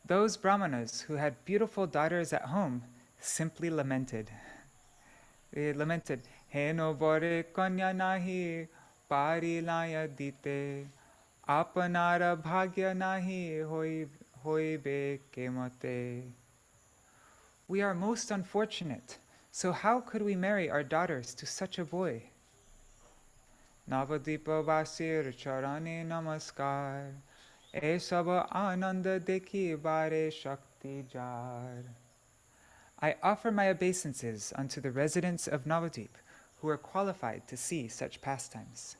A: Those brahmanas who had beautiful daughters at home simply lamented. They lamented, Heno bore kanya nahi parilaya dite, apanara bhagya nahi hoibe kemate. We are most unfortunate, so how could we marry our daughters to such a boy? Navadipa vasir charane namaskar, e saba ananda dekhi bare shakti jar. I offer my obeisances unto the residents of Navadvip who are qualified to see such pastimes.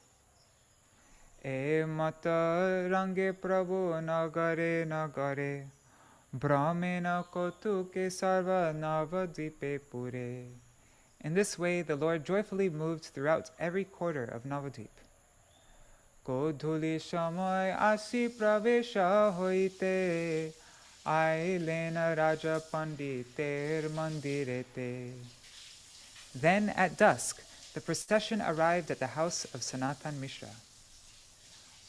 A: E mata range prabhu nagare nagare, brahmena kotuke sarva Navadvipe pure, In this way, the Lord joyfully moved throughout every quarter of Navadvip. Godhuli shamoy asi pravesha hoite, ailena raja panditer mandirete. Then at dusk, the procession arrived at the house of Sanatan Mishra.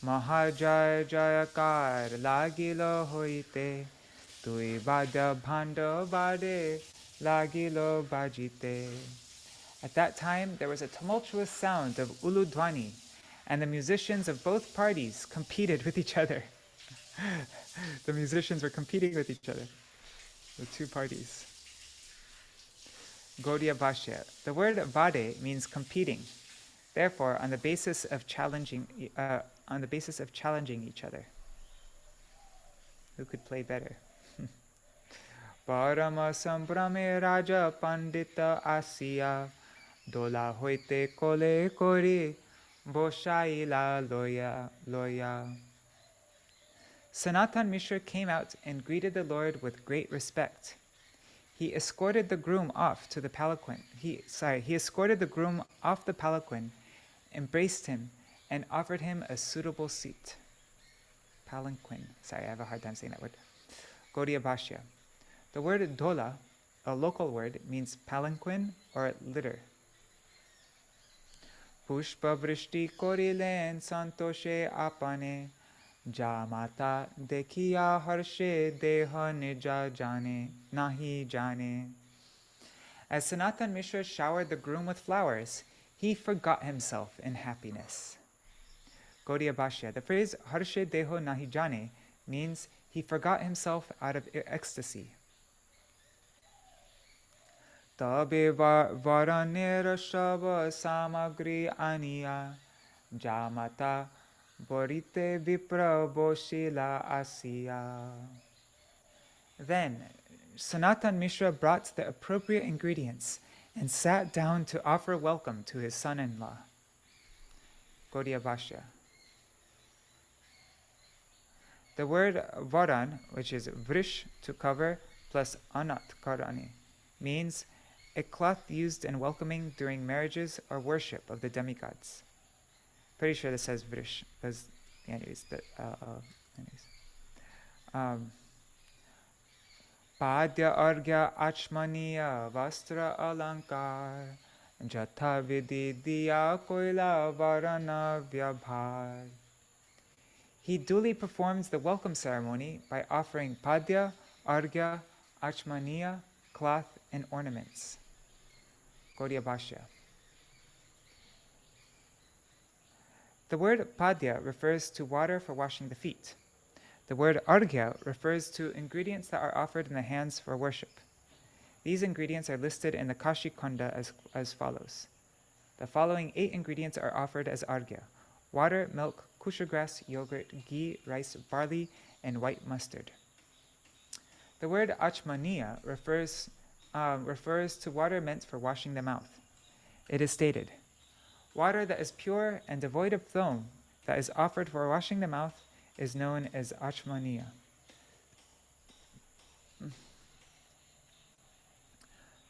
A: Mahajaya Jayakar lagilo hoite, tui bada bhanda bade lagilo bajite. At that time, there was a tumultuous sound of uludwani, and the musicians of both parties competed with each other. The musicians were competing with each other, the two parties. Gaudiya Bhashya. The word vade means competing. Therefore, on the basis of challenging each other, who could play better? Parama sambrame raja pandita asiya, dola hoite kole kori, boshaila loya. Sanatan Mishra came out and greeted the Lord with great respect. He escorted the groom off to the palanquin. He escorted the groom off the palanquin, embraced him, and offered him a suitable seat. Palanquin. I have a hard time saying that word. Gaudiya Bhashya. The word dola, a local word, means palanquin or litter. Pushpa vrishti korilen santoshe apane, jamata dekhiya harshe deha nija jane, nahi jane. As Sanatan Mishra showered the groom with flowers, he forgot himself in happiness. Gaudiya Bhashya. The phrase harshe deho nahi jane means he forgot himself out of ecstasy. Tabe varanera shava samagri aniya, jamata borite vipra boshila asiya. Then Sanatan Mishra brought the appropriate ingredients and sat down to offer welcome to his son-in-law. Gaudiya Bhashya. The word varan, which is vrish, to cover, plus anat, karani, means a cloth used in welcoming during marriages or worship of the demigods. Pretty sure this says vrish, because, Padya argya achmaniya vastra alankar, jatha vidhi diya koila varana vyabhar. He duly performs the welcome ceremony by offering padya, argya, achmaniya, cloth, and ornaments. Gaudiya Bhashya. The word padya refers to water for washing the feet. The word argya refers to ingredients that are offered in the hands for worship. These ingredients are listed in the Ādi-khaṇḍa as follows. The following 8 ingredients are offered as argya: water, milk, kusha grass, yogurt, ghee, rice, barley, and white mustard. The word achmaniya refers to water meant for washing the mouth. It is stated, water that is pure and devoid of foam that is offered for washing the mouth is known as achmaniya.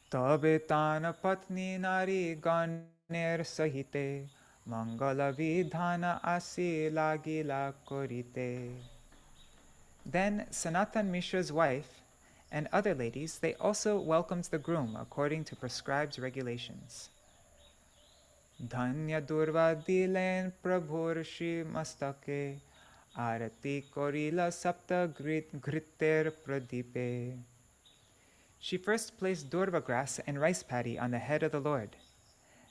A: Tabe tana patni nari ganer sahite, mangala vidhana asi lagila korite. Then Sanatan Mishra's wife and other ladies, they also welcomed the groom according to prescribed regulations. Dhanya durva dilen prabhurshi mastake, arati korila sapta griter pradipe. She first placed durva grass and rice paddy on the head of the Lord.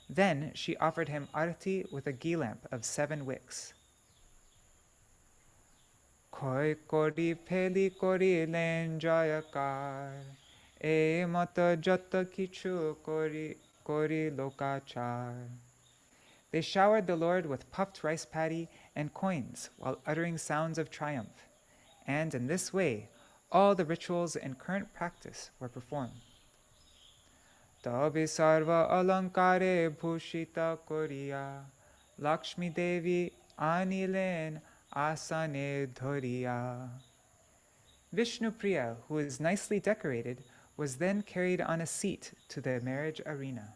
A: Then she offered him arati with a ghee lamp of 7 wicks. Koi kori pheli kori len jayakar, e mata jata kichu kori lokachar. They showered the Lord with puffed rice paddy and coins while uttering sounds of triumph, and in this way all the rituals in current practice were performed. Tabi sarva alankare bhushita koriya, Lakshmi Devi anilen asane dhoriya. Viṣṇupriyā, who is nicely decorated, was then carried on a seat to the marriage arena.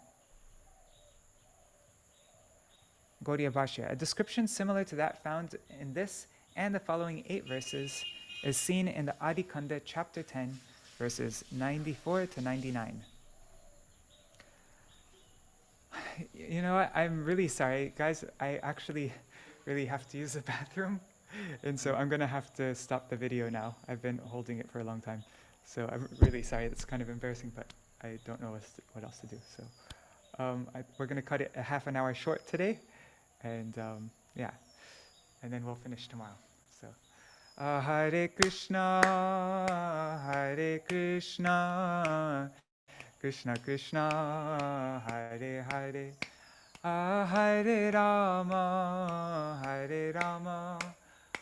A: Gaudiya Bhashya. A description similar to that found in this and the following 8 verses is seen in the Ādi-khaṇḍa chapter 10, verses 94 to 99. You know what? I'm really sorry, guys. I actually really have to use the bathroom. And so I'm going to have to stop the video now. I've been holding it for a long time. So I'm really sorry. That's kind of embarrassing, but I don't know what else to do. So we're going to cut it a half an hour short today. And yeah, and then we'll finish tomorrow. So Hare Krishna, Krishna Krishna, Hare Hare, Hare Rama,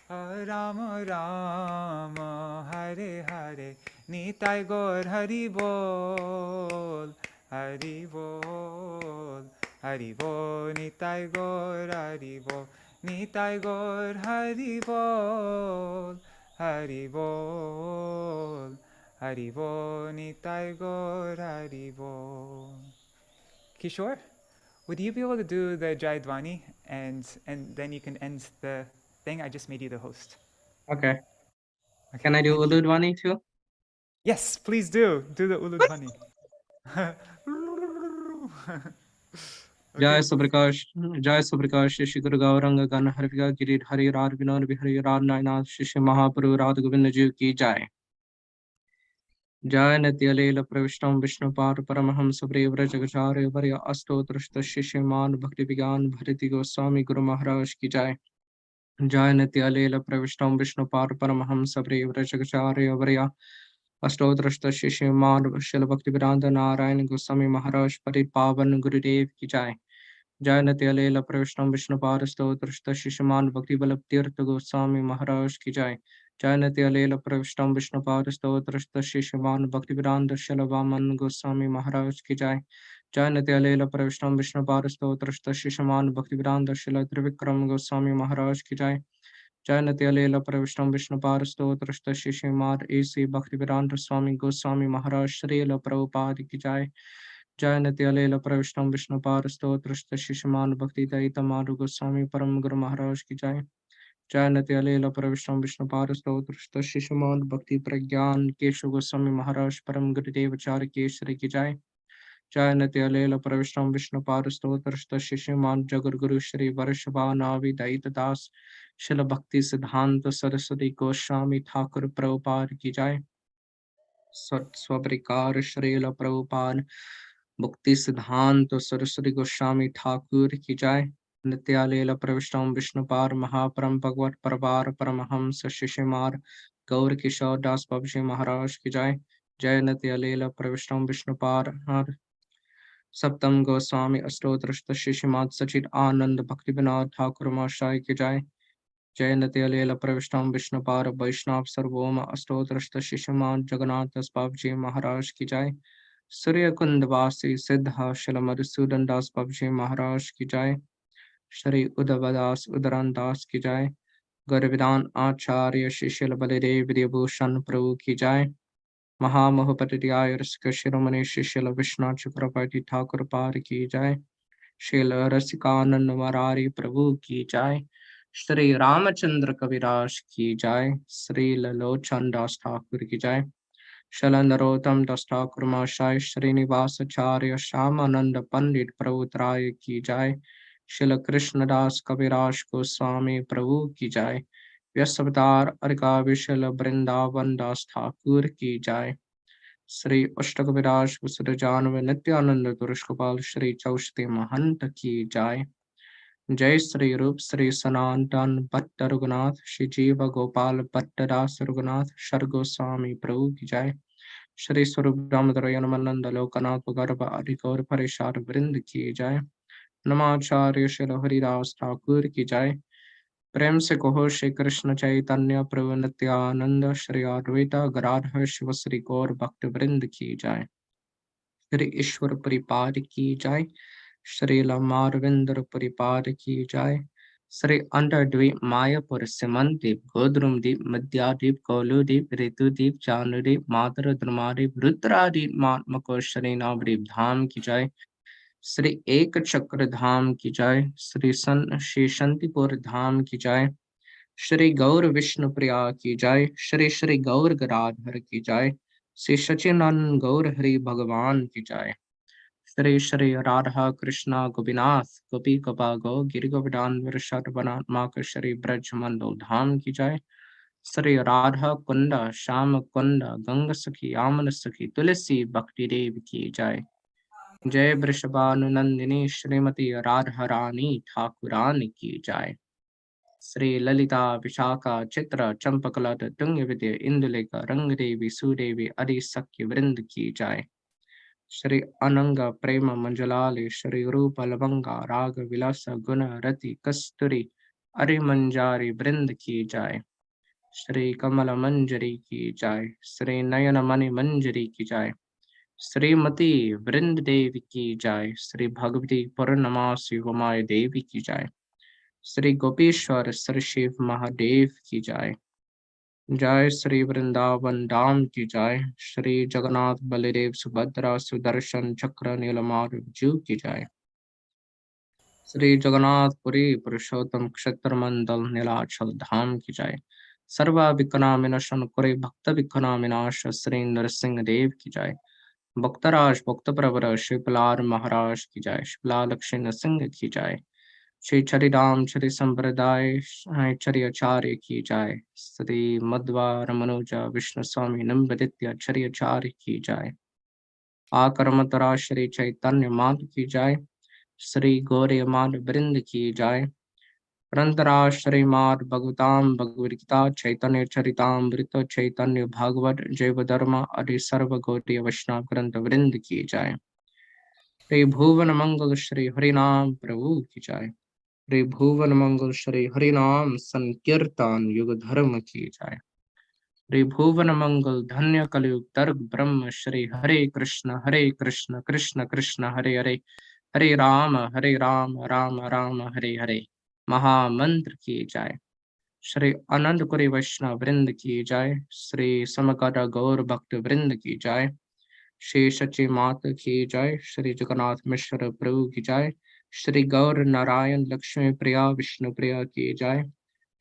A: Rama Rama, Hare Hare, Nitai Gaur Hari Bol, Hari Bol, Hari Bol, Nitai Gaur Hari Bol, Nitai Gaur Hari Bol, Hari Bol, Hari Bol, Nitai Gaur Hari Bol. Kishore, would you be able to do the Jaidvani and then you can end the thing? I just made you the host.
B: Okay.
A: Okay,
B: Can I do
A: thank you.
B: Uludwani too?
A: Yes, please do. Do the Uludvani.
B: Jai
A: Okay.
B: Suprakash, Jai Suprakash, Shri Guru Gauranga Gan Harviga Girid Hari Rad Vinod Bihari Rad Nainath Shri Mahaprabhu Radha Govinda Ji Ki Jai. Jai Nityalela Pravishtam Vishnupar Paramaham Sabri Vrajagacharya Varya Astotrashta Shishyaman Bhakti Vigyan Bharati Goswami Guru Maharaj Ki Jai. Jai Nityalela Pravishtam Vishnupar Paramaham Sabri Vrajagacharya Varya Astotrashta Shishyaman Shila Bhakti Vedanta Narayan Goswami Maharaj Parit Pavan Gurudev Ki Jai. Jai Nityalela Pravishtam Vishnupar Stotrashta Shishyaman Bhakti Balab Tirtha Goswami Maharaj Ki Jai. Jai Nityalela Pravishtam Vishnupar Stotrashta Shishyaman Bhakti Vedanta Shalavaman Goswami Maharaj Ki Jai. Jai Nityalela Pravishtam Vishnupar Stotrashta Shishyaman Bhakti Vedanta Shila Trivikram Goswami Maharaj Ki Jai. Jai Nityalela Pravishtam Vishnupar Stotrashta Shishyaman A.C. Bhakti Vedanta Swami Goswami Maharaj Srila Prabhupada Ki Jai. Jai Nityalela Pravishtam Vishnupar Stotrashta Shishyaman Bhakti Daita Maru Goswami Param Guru Maharaj Ki Jai. Jai Nityalela Pravishtam Vishnupar Stotrashta Shishyaman Bhakti Pragyan Keshu Goswami Maharaj Param Guru Devacharya Keshari Ki Jai. Jai Nityalela Pravishtam Vishnupar Stotrashta Shishyaman Jagar Guru Shri Varshava Daita Das Shila Bhakti Siddhanta Saraswati Goswami Thakur Prabhupada Ki Jai. Swabrikar Shrila Prabhupada Bhakti Siddhanta Saraswati Goswami Thakur Ki Jai. Nityalela Pravishtam Vishnupar Mahaparam Bhagavad Parvar Paramahams Shishimar Gaur Kishore Das Babji Maharaj Ki Jai. Jai Nityalela Pravishtam Vishnupar Saptam Goswami Astotrashta Shishimad Sachit Anand Bhakti Vinod Thakur Mahashai Ki Jai. Jai Nityalela Pravishtam Vishnupar Vaishnav Sarvoma Astotrashta Shishimad Jagannath Das Babji Maharaj Ki Jai. Surya Kundavasi Siddha Shalamadu Das Babji Maharaj Ki Jai. Shri Udavadas Udaran Das Ki Jai. Gurvidan Acharya Shishil Baladev Vidyabhushan Prabhu Ki Jai. Mahamahapatidhyaya Shiromani Shishila Vishnu Chakravarti Thakur Par Ki Jai. Shila Rasikanand Varari Prabhu Ki Jai. Shri Ramachandra Kaviraj Ki Jai. Shri Lalochan Das Thakur Ki Jai. Shalandarotam Das Thakur Mahashai Srinivasacharya Shamananda Pandit Prabhutraya Ki Jai. Shila Krishna Das Kaviraj Goswami Prabhu Ki Jai. Vyasavatar Arika Vishal Brindavan Das Thakur Ki Jai. Shri Ashtakaviraj Vasudhajanava Nityananda Durashkopal Shri Chaushti Mahanta Ki Jai. Jai Shri Rup Shri Sanatan Bhatta Raghunath Shri Jiva Gopal Bhatta Das Raghunath Shar Goswami Prabhu Ki Jai. Shri Swarup Damodara Yanamananda Lokanath Bhagarva Adhikaur Parishar Vrind Ki Jai. Namacharya Shri Haridas Thakur Ki Jai. प्रेम से कहो श्री कृष्ण चैतन्य प्रभु नित्यानंद श्री अद्वैता गदाधर शिव श्री गौर भक्त वृंद की जाय। श्री ईश्वर परिपाद की जाय। श्री लमारविंदर परिपाद की जाय। श्री अंतर्द्वीप मायापुर सिमंदीप गोद्रुमदीप मध्यादीप कौलुदीप ऋतुदीप चानुदीप मातर द्रमादीप रुद्रादीप मात्मको श्री नवदीप धाम की जाय। श्री एक चक्र धाम की जय, श्री शेषंतिपुर धाम की जय, श्री गौर विष्णु प्रिया की जय, श्री श्री गौर गदाधर की जय, श्री सचिनंद गौर हरि भगवान की जय, श्री श्री राधा कृष्णा गोपीनाथ गोपी कपा गौ गिरि गोवर्धन वृषभ श्री ब्रज मंडल धाम की जय, श्री राधा कुंड श्याम कुंड गंग सखी आमन सखी तुलसी भक्ति देव की जय, जय वृषभानुनंदिनी श्रीमती राधा रानी ठाकुरानी की जय, श्री ललिता विशाखा चित्र चंपकलत तुंग विद्य इंदुलेखा रंग देवी सुदेवी आदि सख्य वृंद की जय, श्री अनंग प्रेम मंजलाले श्री रूप लवंगा राग विलास गुण रति कस्तूरी अरि मंजारी वृंद की जय, श्री कमल मंजरी की जय, श्री नयन मणि मंजरी की जय, श्रीमती वृंद देवी की जय, श्री भगवती पूर्णमासी उमाय देवी की जय, श्री गोपीश्वर श्री शिव महादेव की जय, जय श्री वृंदावन धाम की जय, श्री जगन्नाथ बलदेव सुभद्रा सुदर्शन चक्र नीलमार्ग जू की जय, श्री जगन्नाथपुरी पुरुषोत्तम क्षेत्र मंडल नीलाचल धाम की जय, सर्वा विघ्ना विनाशन कुरे भक्त विघ्ना विनाश श्री नरसिंह देव की जय, भक्तराज भक्त प्रवर शिवलाल महाराज की जय, शिवला लक्ष्मी नरसिंह की जय, श्री चरिराम चरि संप्रदाय चर्य आचार्य की जय, श्री मध्वा रमनुजा विष्णु स्वामी निम्बदित्य चर्य आचार्य की जय, आकर्मतरा श्री चैतन्य मात की जय, श्री गौरी मात वृंद की जय, अनंतरा श्री मात भगवताम भगवद्गीता चैतन्य चरितामृत चैतन्य भागवत जैव धर्म आदि सर्व गौरी वैष्णव ग्रंथ वृंद की जय, श्री भुवन मंगल श्री हरिनाम प्रभु की जय, श्री भुवन मंगल श्री हरिनाम संकीर्तन युग धर्म की जय, श्री भुवन मंगल धन्य कलयुग तर्क ब्रह्म श्री हरे कृष्ण कृष्ण कृष्ण हरे हरे, हरे राम राम राम हरे हरे, महामंत्र की जय, श्री अनंत कुरी वैष्णव वृंद की जय, श्री समकर गौर भक्त वृंद की जय, श्री सची मात की जय, श्री जगन्नाथ मिश्र प्रभु की जय, श्री गौर नारायण लक्ष्मी प्रिया विष्णु प्रिया की जय,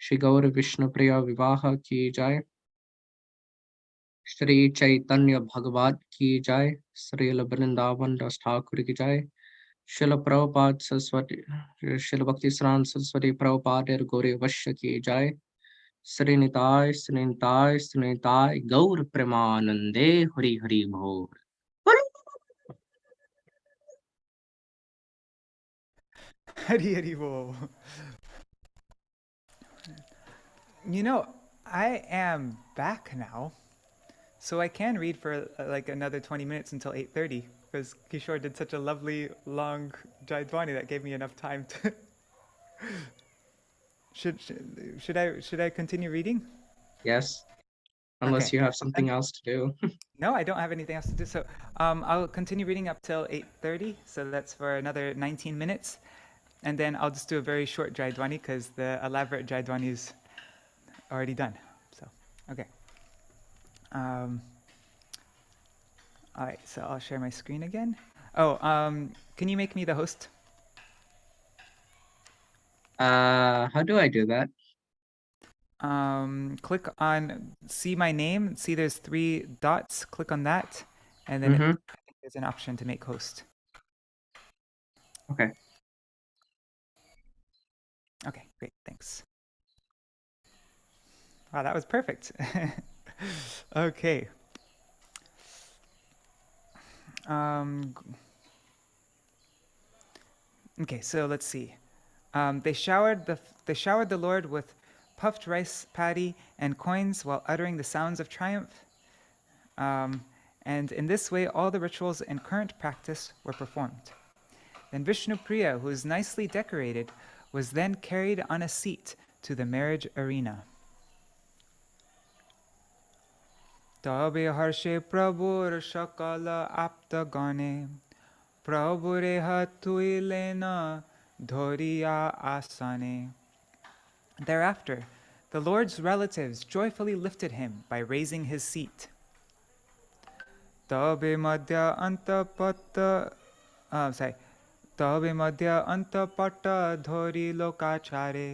B: श्री गौर विष्णु प्रिया विवाह की जय, श्री चैतन्य भगवत की जय, श्री वृंदावन दास ठाकुर की जय, शिल प्रभुपाद सरस्वती शिल भक्ति सरस्वती प्रभुपाद गौरी वश्य की जय, श्री निताय श्री निताय श्री निताय गौर प्रेमानंदे हरि हरि बोल।
A: Hari Hari Bol. You know, I am back now, so I can read for like another 20 minutes until 8:30 because Kishore did such a lovely long Jaidwani that gave me enough time to. Should I continue reading?
B: Yes, unless
A: Okay.
B: you have something else to do.
A: No, I don't have anything else to do. So I'll continue reading up till 8:30. So that's for another 19 minutes. And then I'll just do a very short Jaidwani because the elaborate Jaidwani is already done. So, okay. All right, so I'll share my screen again. Oh, can you make me the host?
B: How do I do that?
A: Click on, see my name, see there's 3 dots, click on that, and then there's an option to make host.
B: Okay.
A: Okay, great, thanks. Wow, that was perfect. Okay. Okay, so let's see. They showered the Lord with puffed rice paddy and coins while uttering the sounds of triumph. And in this way, all the rituals in current practice were performed. Then Viṣṇupriyā, who is nicely decorated, was then carried on a seat to the marriage arena. Tabe harshe prabhur shakala aptagane prabhure hatuilena dhoriya asane. Thereafter, the Lord's relatives joyfully lifted him by raising his seat. Tabe madhya antapata तबे मध्य अंतपट धोरी लोकाचारे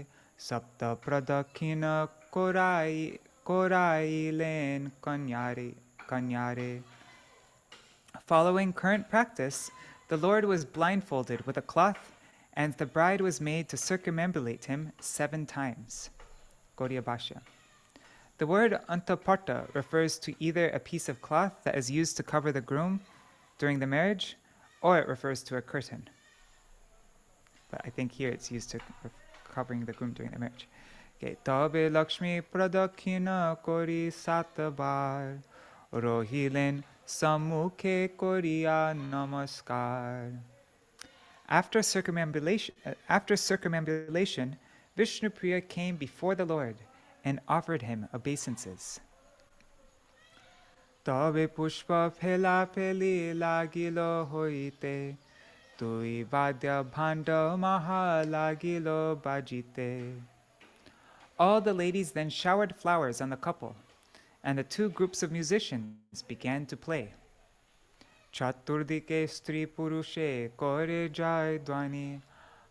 A: सप्त प्रदक्षिण कोराइलेन kanyare. Following current practice, the Lord was blindfolded with a cloth, and the bride was made to circumambulate him 7 times. Gaudiya Bhashya. The word antapata refers to either a piece of cloth that is used to cover the groom during the marriage, or it refers to a curtain. But I think here it's used to covering the groom during the marriage. Okay. Tabe Lakshmi Pradakshina Kori Satabar Rohilen Samukhe Koriya Namaskar. After circumambulation, Viṣṇupriyā came before the Lord and offered him obeisances. Tabe pushpa phela pheli lagilo hoite, tui vadya bhanda maha lagilo bajite. All the ladies then showered flowers on the couple, and the 2 groups of musicians began to play. Chaturdike stri purushe kore jai dvani,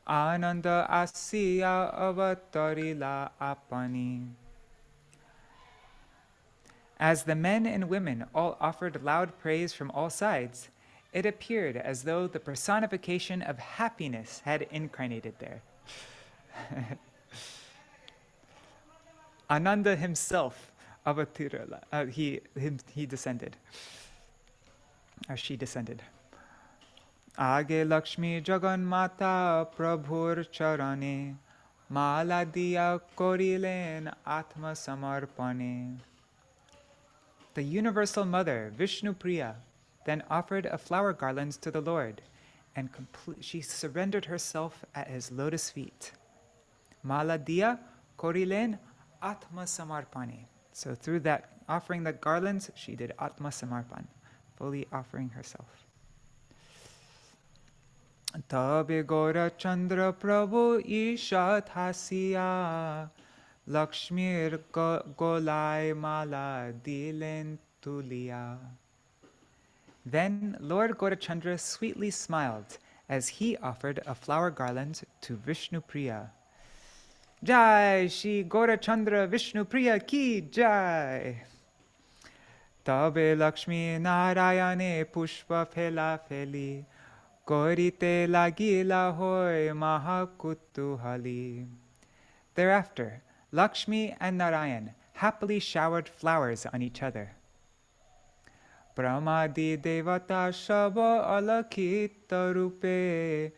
A: ananda asya avatarila apani. As the men and women all offered loud praise from all sides, it appeared as though the personification of happiness had incarnated there. Ananda himself, avatirala, he descended, or she descended. Age Lakshmi Jagan Mata Prabhur Charane, Mala diya korilen Atma Samarpane. The Universal Mother, Viṣṇupriyā, then offered a flower garland to the Lord, and she surrendered herself at his lotus feet. Mala diya korilen Atma Samarpane. So through that, offering the garlands, she did Atma Samarpan, fully offering herself. Tabe Gora Chandra Prabhu Ishat Hasiya, Lakshmir Golai Mala Dilen Tuliya. Then Lord Gaurachandra sweetly smiled as he offered a flower garland to Viṣṇupriyā. Jai Shri Gaurachandra Viṣṇupriyā ki Jai. Tabe Lakshmi Narayane Pushpa Phela Pheli, Korite Lagila Hoy Mahakutuhali. Thereafter, Lakshmi and Narayan happily showered flowers on each other. Brahmadi Devata Shaba Alakita Rupe,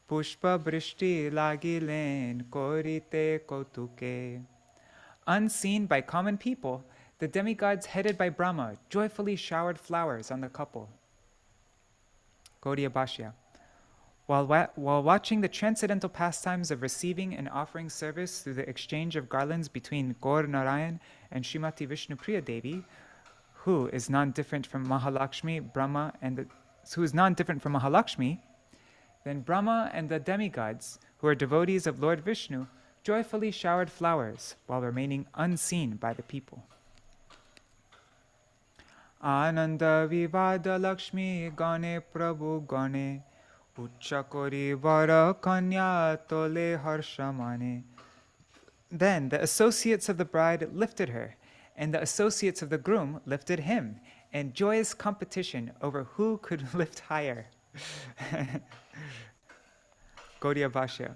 A: Pushpa Brishti Lagilen Korite Kotuke. Unseen by common people, the demigods headed by Brahma joyfully showered flowers on the couple. Gaudiya Bhashya. While watching the transcendental pastimes of receiving and offering service through the exchange of garlands between Gaur Narayan and Srimati Viṣṇupriyā Devi, who is non-different from Mahalakshmi, then Brahma and the demigods, who are devotees of Lord Vishnu, joyfully showered flowers while remaining unseen by the people. Ananda Vivada Lakshmi Gane Prabhu Gane, Uchakori Vara Kanya Tole Harshamane. Then the associates of the bride lifted her, and the associates of the groom lifted him, in joyous competition over who could lift higher. Gaudiya Bhashya.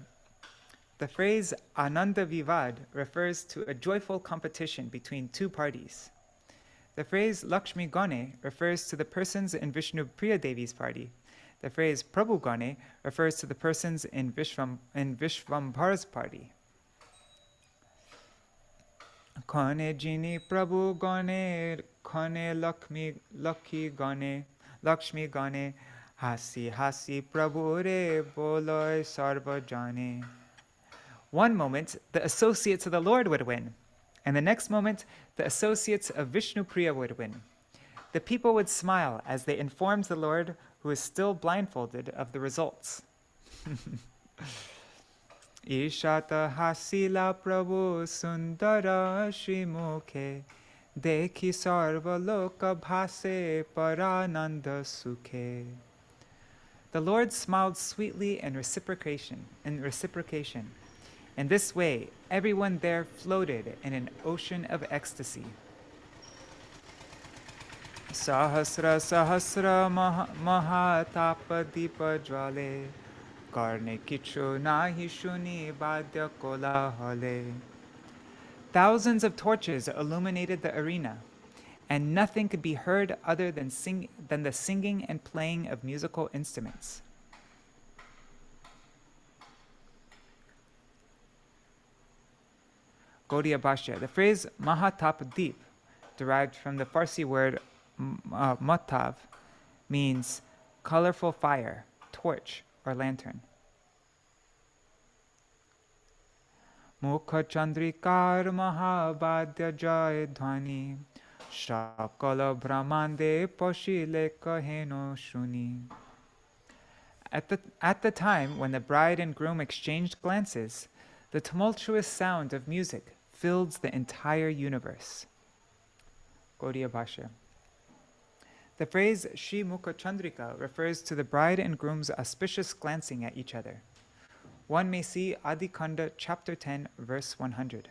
A: The phrase Ananda Vivad refers to a joyful competition between 2 parties. The phrase Lakshmi Gane refers to the persons in Viṣṇupriyā Devi's party. The phrase Prabhu Gane refers to the persons in Vishvambhara's party. Khane Jini Prabhu Gane, Khane Lakshmi Gane, Hasi Hasi Prabhu Re Boloi Sarva Jane. One moment, the associates of the Lord would win, and the next moment, the associates of Viṣṇupriyā would win. The people would smile as they informed the Lord, who is still blindfolded, of the results. Ishata hasila Prabhu Sundara Shrimukhe, Dekhi Sarva Loka Bhase Parananda Sukhe. The Lord smiled sweetly in reciprocation. In this way, everyone there floated in an ocean of ecstasy. Sahasra sahasra mahatapa dipa jwale karne kichu nahi shuni badya kola hale. Thousands of torches illuminated the arena, and nothing could be heard other than the singing and playing of musical instruments. Gaudiya Bhashya. The phrase Mahatap Deep, derived from the Farsi word matav, means colorful fire, torch, or lantern. Mukha chandrikar mahabadya jay dhvani shakala brahmande poshile kaheno shuni. At the time when the bride and groom exchanged glances, the tumultuous sound of music filled the entire universe. Gaudiya Bhashya. The phrase Shri Mukha Chandrika refers to the bride and groom's auspicious glancing at each other. One may see Ādi-khaṇḍa chapter 10, verse 100.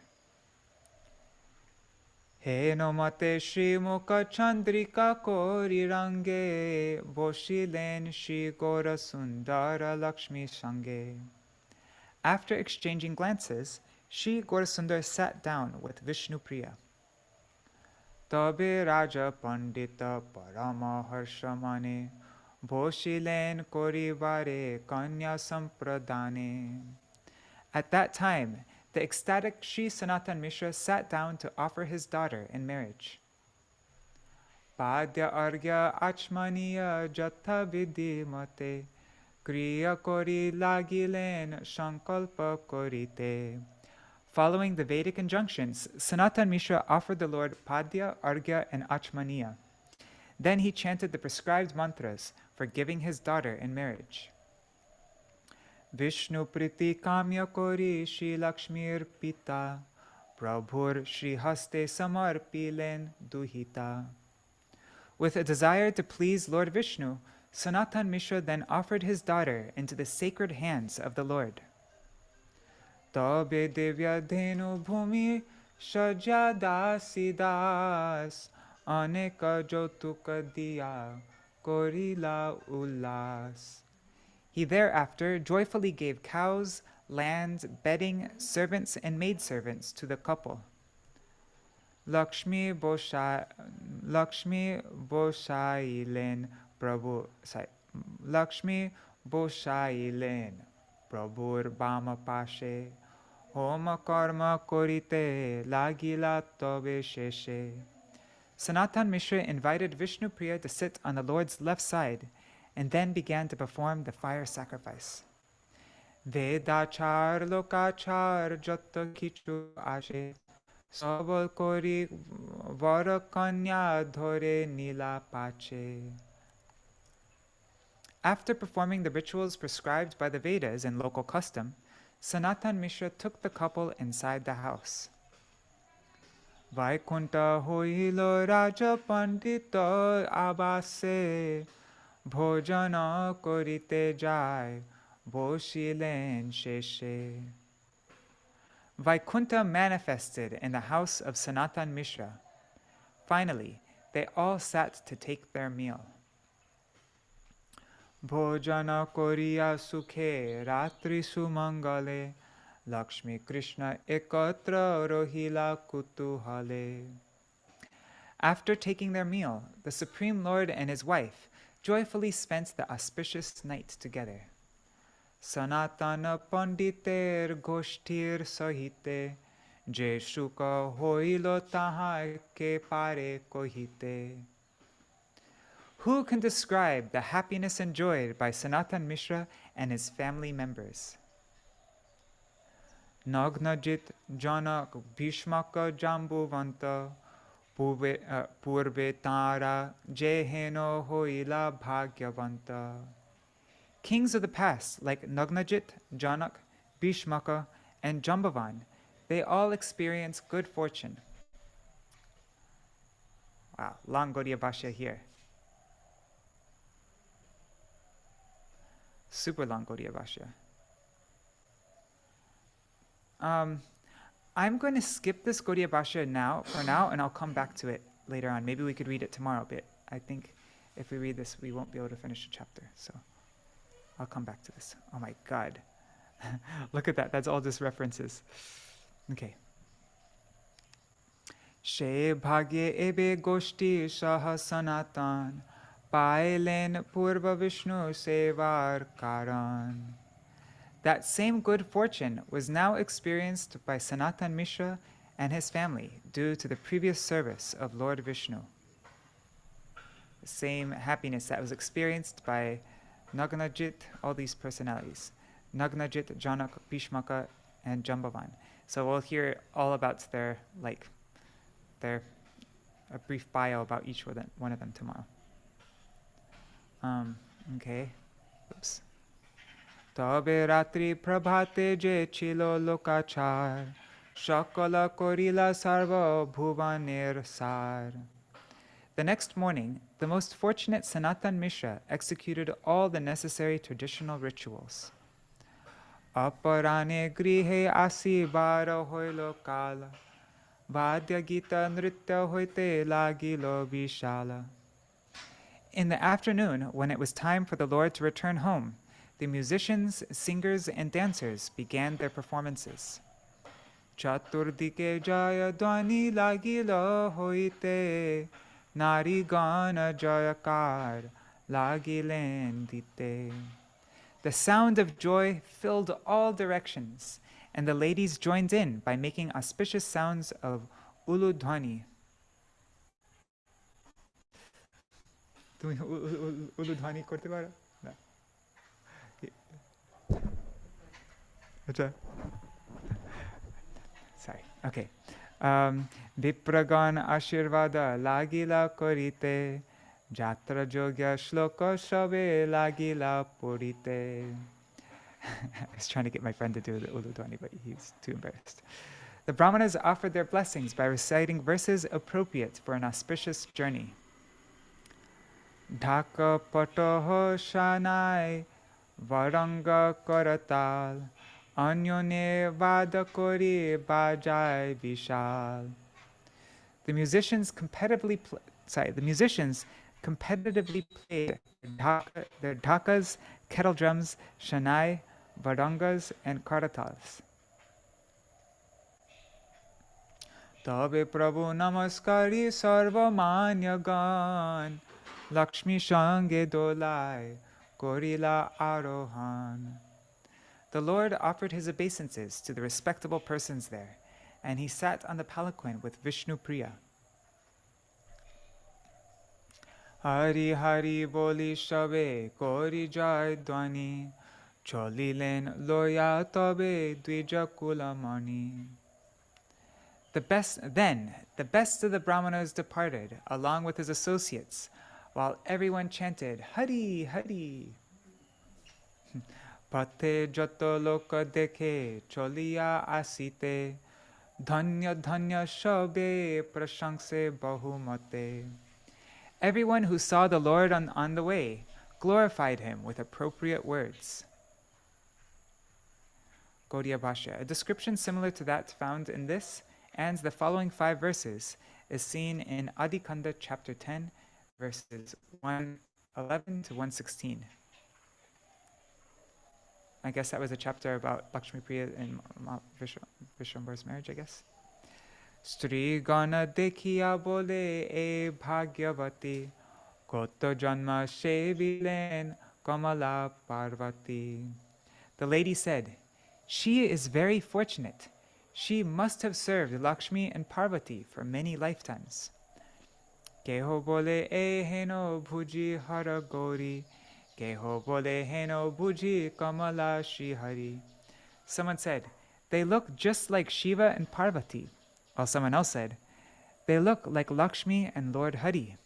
A: He no mate Shri Mukha Chandrika kori range boshilen Shri Gaurasundara Lakshmi Sange. After exchanging glances, Shri Gaurasundar sat down with Viṣṇupriyā. Tabe Raja Pandita Parama Harshamane Boshilen Koribare Kanya Sampradane. At that time, the ecstatic Śrī Sanatan Mishra sat down to offer his daughter in marriage. Padya Argya Achmaniya Jatha Vidhi Mate Kriya Kori Lagilen Shankalpa Korite. Following the Vedic injunctions, Sanatan Mishra offered the Lord Padya, Argya, and Achmaniya. Then he chanted the prescribed mantras for giving his daughter in marriage. Viṣṇupriyā kamya kori Shri Lakshmir Pita Prabhur Shri Haste Samarpilen Duhita. With a desire to please Lord Vishnu, Sanatan Mishra then offered his daughter into the sacred hands of the Lord. Tabe devya dhenu bhumi shajada sidas aneka jotuka diya korila ullas. He thereafter joyfully gave cows, land, bedding, servants, and maidservants to the couple. Lakshmi Boshailen Prabhur Bama Pashe Homa Karma Korite Lagila Tobe Sheshe. Sanatan Mishra invited Viṣṇupriyā to sit on the Lord's left side and then began to perform the fire sacrifice. Vedachar lokachar jata kichu ashe sabal kori varakanya dhore nila pache. After performing the rituals prescribed by the Vedas and local custom, Sanatan Mishra took the couple inside the house. Vaikunta hoilo raja pandita abase bhojana korite jai boshilen sheshe. Vaikunta manifested in the house of Sanatan Mishra. Finally, they all sat to take their meal. Bhojana koriya sukhe ratri sumangale Lakshmi Krishna ekatra rohila kutuhale. After taking their meal, the Supreme Lord and his wife joyfully spent the auspicious night together. Sanatana panditer goshtir sahite je shuka hoilo taha ke pare kohite. Who can describe the happiness enjoyed by Sanatan Mishra and his family members? Nagnajit Janak Bhishmaka Jambuvanta Purve Tara Jeheno Hoila Bhagyavanta. Kings of the past like Nagnajit, Janak, Bhishmaka, and Jambavan, they all experienced good fortune. Wow, long Gaudiya Bhashya here. Super long Gaudiya Bhashya. I'm going to skip this Gaudiya Bhashya for now, and I'll come back to it later on. Maybe we could read it tomorrow, but I think if we read this, we won't be able to finish the chapter. So I'll come back to this. Oh my God. Look at that. That's all just references. Okay. She bhagye ebe goshti saha sanatan pailen purva Vishnu sevar karan. That same good fortune was now experienced by Sanatan Mishra and his family due to the previous service of Lord Vishnu. The same happiness that was experienced by Nagnajit, all these personalities, Nagnajit, Janak, Bhishmaka, and Jambavan. So we'll hear all about a brief bio about each one of them tomorrow. Okay. Oops. Tabe ratri prabhate je chilo lokachar, shakala korila sarva bhuvaner sar. The next morning, the most fortunate Sanatan Mishra executed all the necessary traditional rituals. Aparane grihe asi bara hoilo kala, vadya gita nritya hoite lagilo vishala. In the afternoon, when it was time for the Lord to return home, the musicians, singers, and dancers began their performances. Chaturdike jaya dwani lagilo hoite, Nari gana jayakar lagilen dite. The sound of joy filled all directions, and the ladies joined in by making auspicious sounds of uludhwani. Uludhwani korte paro? No. Sorry. Okay. Vipragan ashirvada lagila korite, jatra jogya shloka shabe lagila purite. I was trying to get my friend to do the uludhwani, but he's too embarrassed. The Brahmanas offered their blessings by reciting verses appropriate for an auspicious journey. Dhaka patoho shanai varanga karatal, Anyone vada kori bajai vishal. The musicians competitively played their dhakas, kettle drums, shanai, varangas, and karatals. Tabe Prabhu namaskari sarva manya gan, Lakshmi shange dolai, korila arohan. The Lord offered his obeisances to the respectable persons there, and he sat on the palanquin with Viṣṇupriyā. Hari Hari boli shabe kori jai dwani, cholilen loya tabe dvija kulamani. The best of the Brahmanas departed, along with his associates, while everyone chanted, Hari Hari. Pate jato loka dekhe choliya asite, dhanya dhanya shabe prashangse bahumate. Everyone who saw the Lord on the way glorified him with appropriate words. Gaudiya Bhashya. A description similar to that found in this and the following 5 verses is seen in Ādi-khaṇḍa chapter 10, verses 111 to 116. I guess that was a chapter about Lakshmipriya and Vishwambara's marriage, I guess. Śrī gana dekhiya bole e bhagyavati, koto janma shevilen kamala parvati. The lady said, "She is very fortunate. She must have served Lakshmi and Parvati for many lifetimes." Keho bole e heno bhuji hara gauri, Keho bole heno bhuji kamala Shri Hari. Someone said, "They look just like Shiva and Parvati," while someone else said, "They look like Lakshmi and Lord Hari."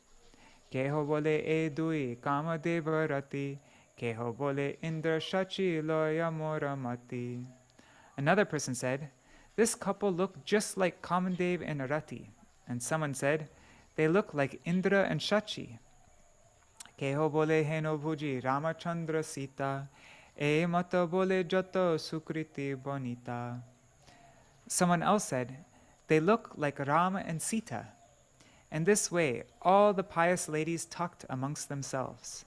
A: Keho bole e dui kamadeva rati, Keho bole indra shachi loya moramati. Another person said, "This couple look just like Kamadev and Rati." And someone said, "They look like Indra and Shachi." Keho bole heno bhuji Ramachandra Sita, E mata bole joto sukriti bonita. Someone else said, they look like Rama and Sita. In this way, all the pious ladies talked amongst themselves.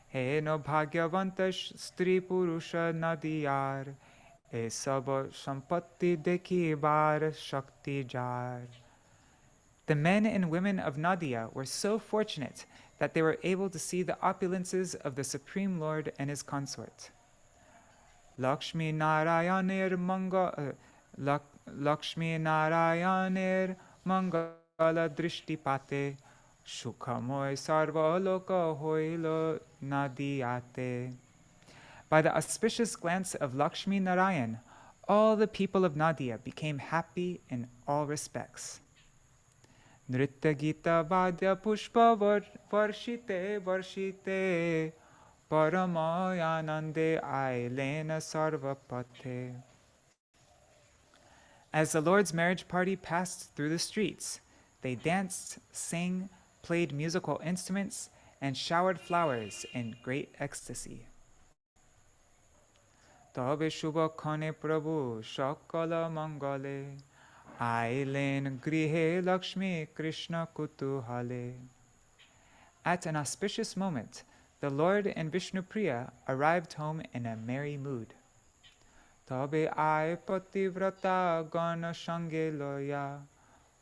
A: He no bhagyavantash stri purusha nadiyar, e sabo sampatti dekhi bar shakti jar. The men and women of Nadia were so fortunate that they were able to see the opulences of the Supreme Lord and his consort. Lakshmi Narayanir Mangala Drishtipate Shukhamoy Sarvaloka Hoilo Nadiyate. By the auspicious glance of Lakshmi Narayan, all the people of Nadia became happy in all respects. Nritya Gita Vadya Pushpa Varshite Varshite Paramayanande Ailena Sarvapate. As the Lord's marriage party passed through the streets, they danced, sang, played musical instruments, and showered flowers in great ecstasy. Tabe Shubha Khane Prabhu Shakala Mangale Ailen Grihe Lakshmi Krishna Kutuhale. At an auspicious moment, the Lord and Viṣṇupriyā arrived home in a merry mood. Tabe ai pativrata gana shange loya,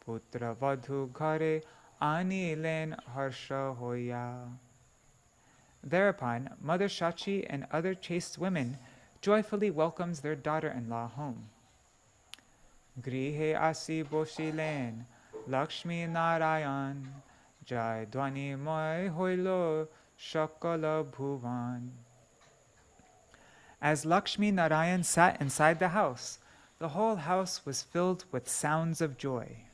A: putra vadhu ghare anilen harsha hoya. Thereupon, Mother Shachi and other chaste women joyfully welcomes their daughter-in-law home. Grihe asi bosilen, Lakshmi Narayan, jai dwani moy hoilo shakala bhuvan. As Lakshmi Narayan sat inside the house, the whole house was filled with sounds of joy.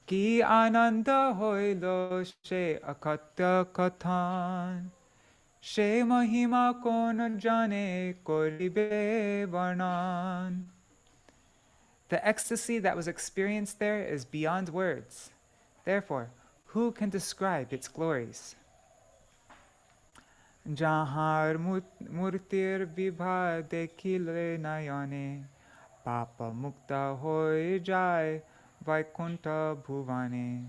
A: Ki ananda hoilo she akatya kathan, she mahima kon jane koribe varnan. The ecstasy that was experienced there is beyond words. Therefore, who can describe its glories? Jahar murtir vibha dekhile nayane, papa mukta hoy jai vaikunta bhuvane.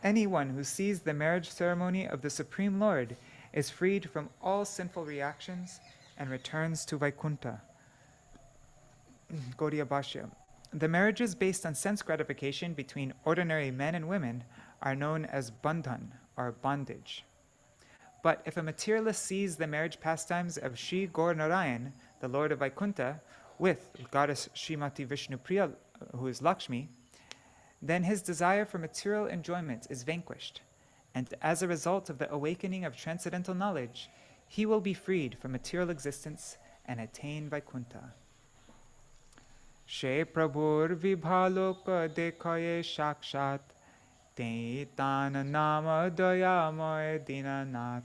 A: Anyone who sees the marriage ceremony of the Supreme Lord is freed from all sinful reactions and returns to Vaikunta. Gaudiya Bhashya. The marriages based on sense gratification between ordinary men and women are known as bandhan, or bondage. But if a materialist sees the marriage pastimes of Śrī Gaurahari, the Lord of Vaikunta, with goddess Śrīmati Viṣṇupriyā, who is Lakshmi, then his desire for material enjoyment is vanquished, and as a result of the awakening of transcendental knowledge, he will be freed from material existence and attain Vaikunta. She Prabhur Vibhaloka Dekhaye Shakshat, Taitan Nama Dayamoy Dinanath.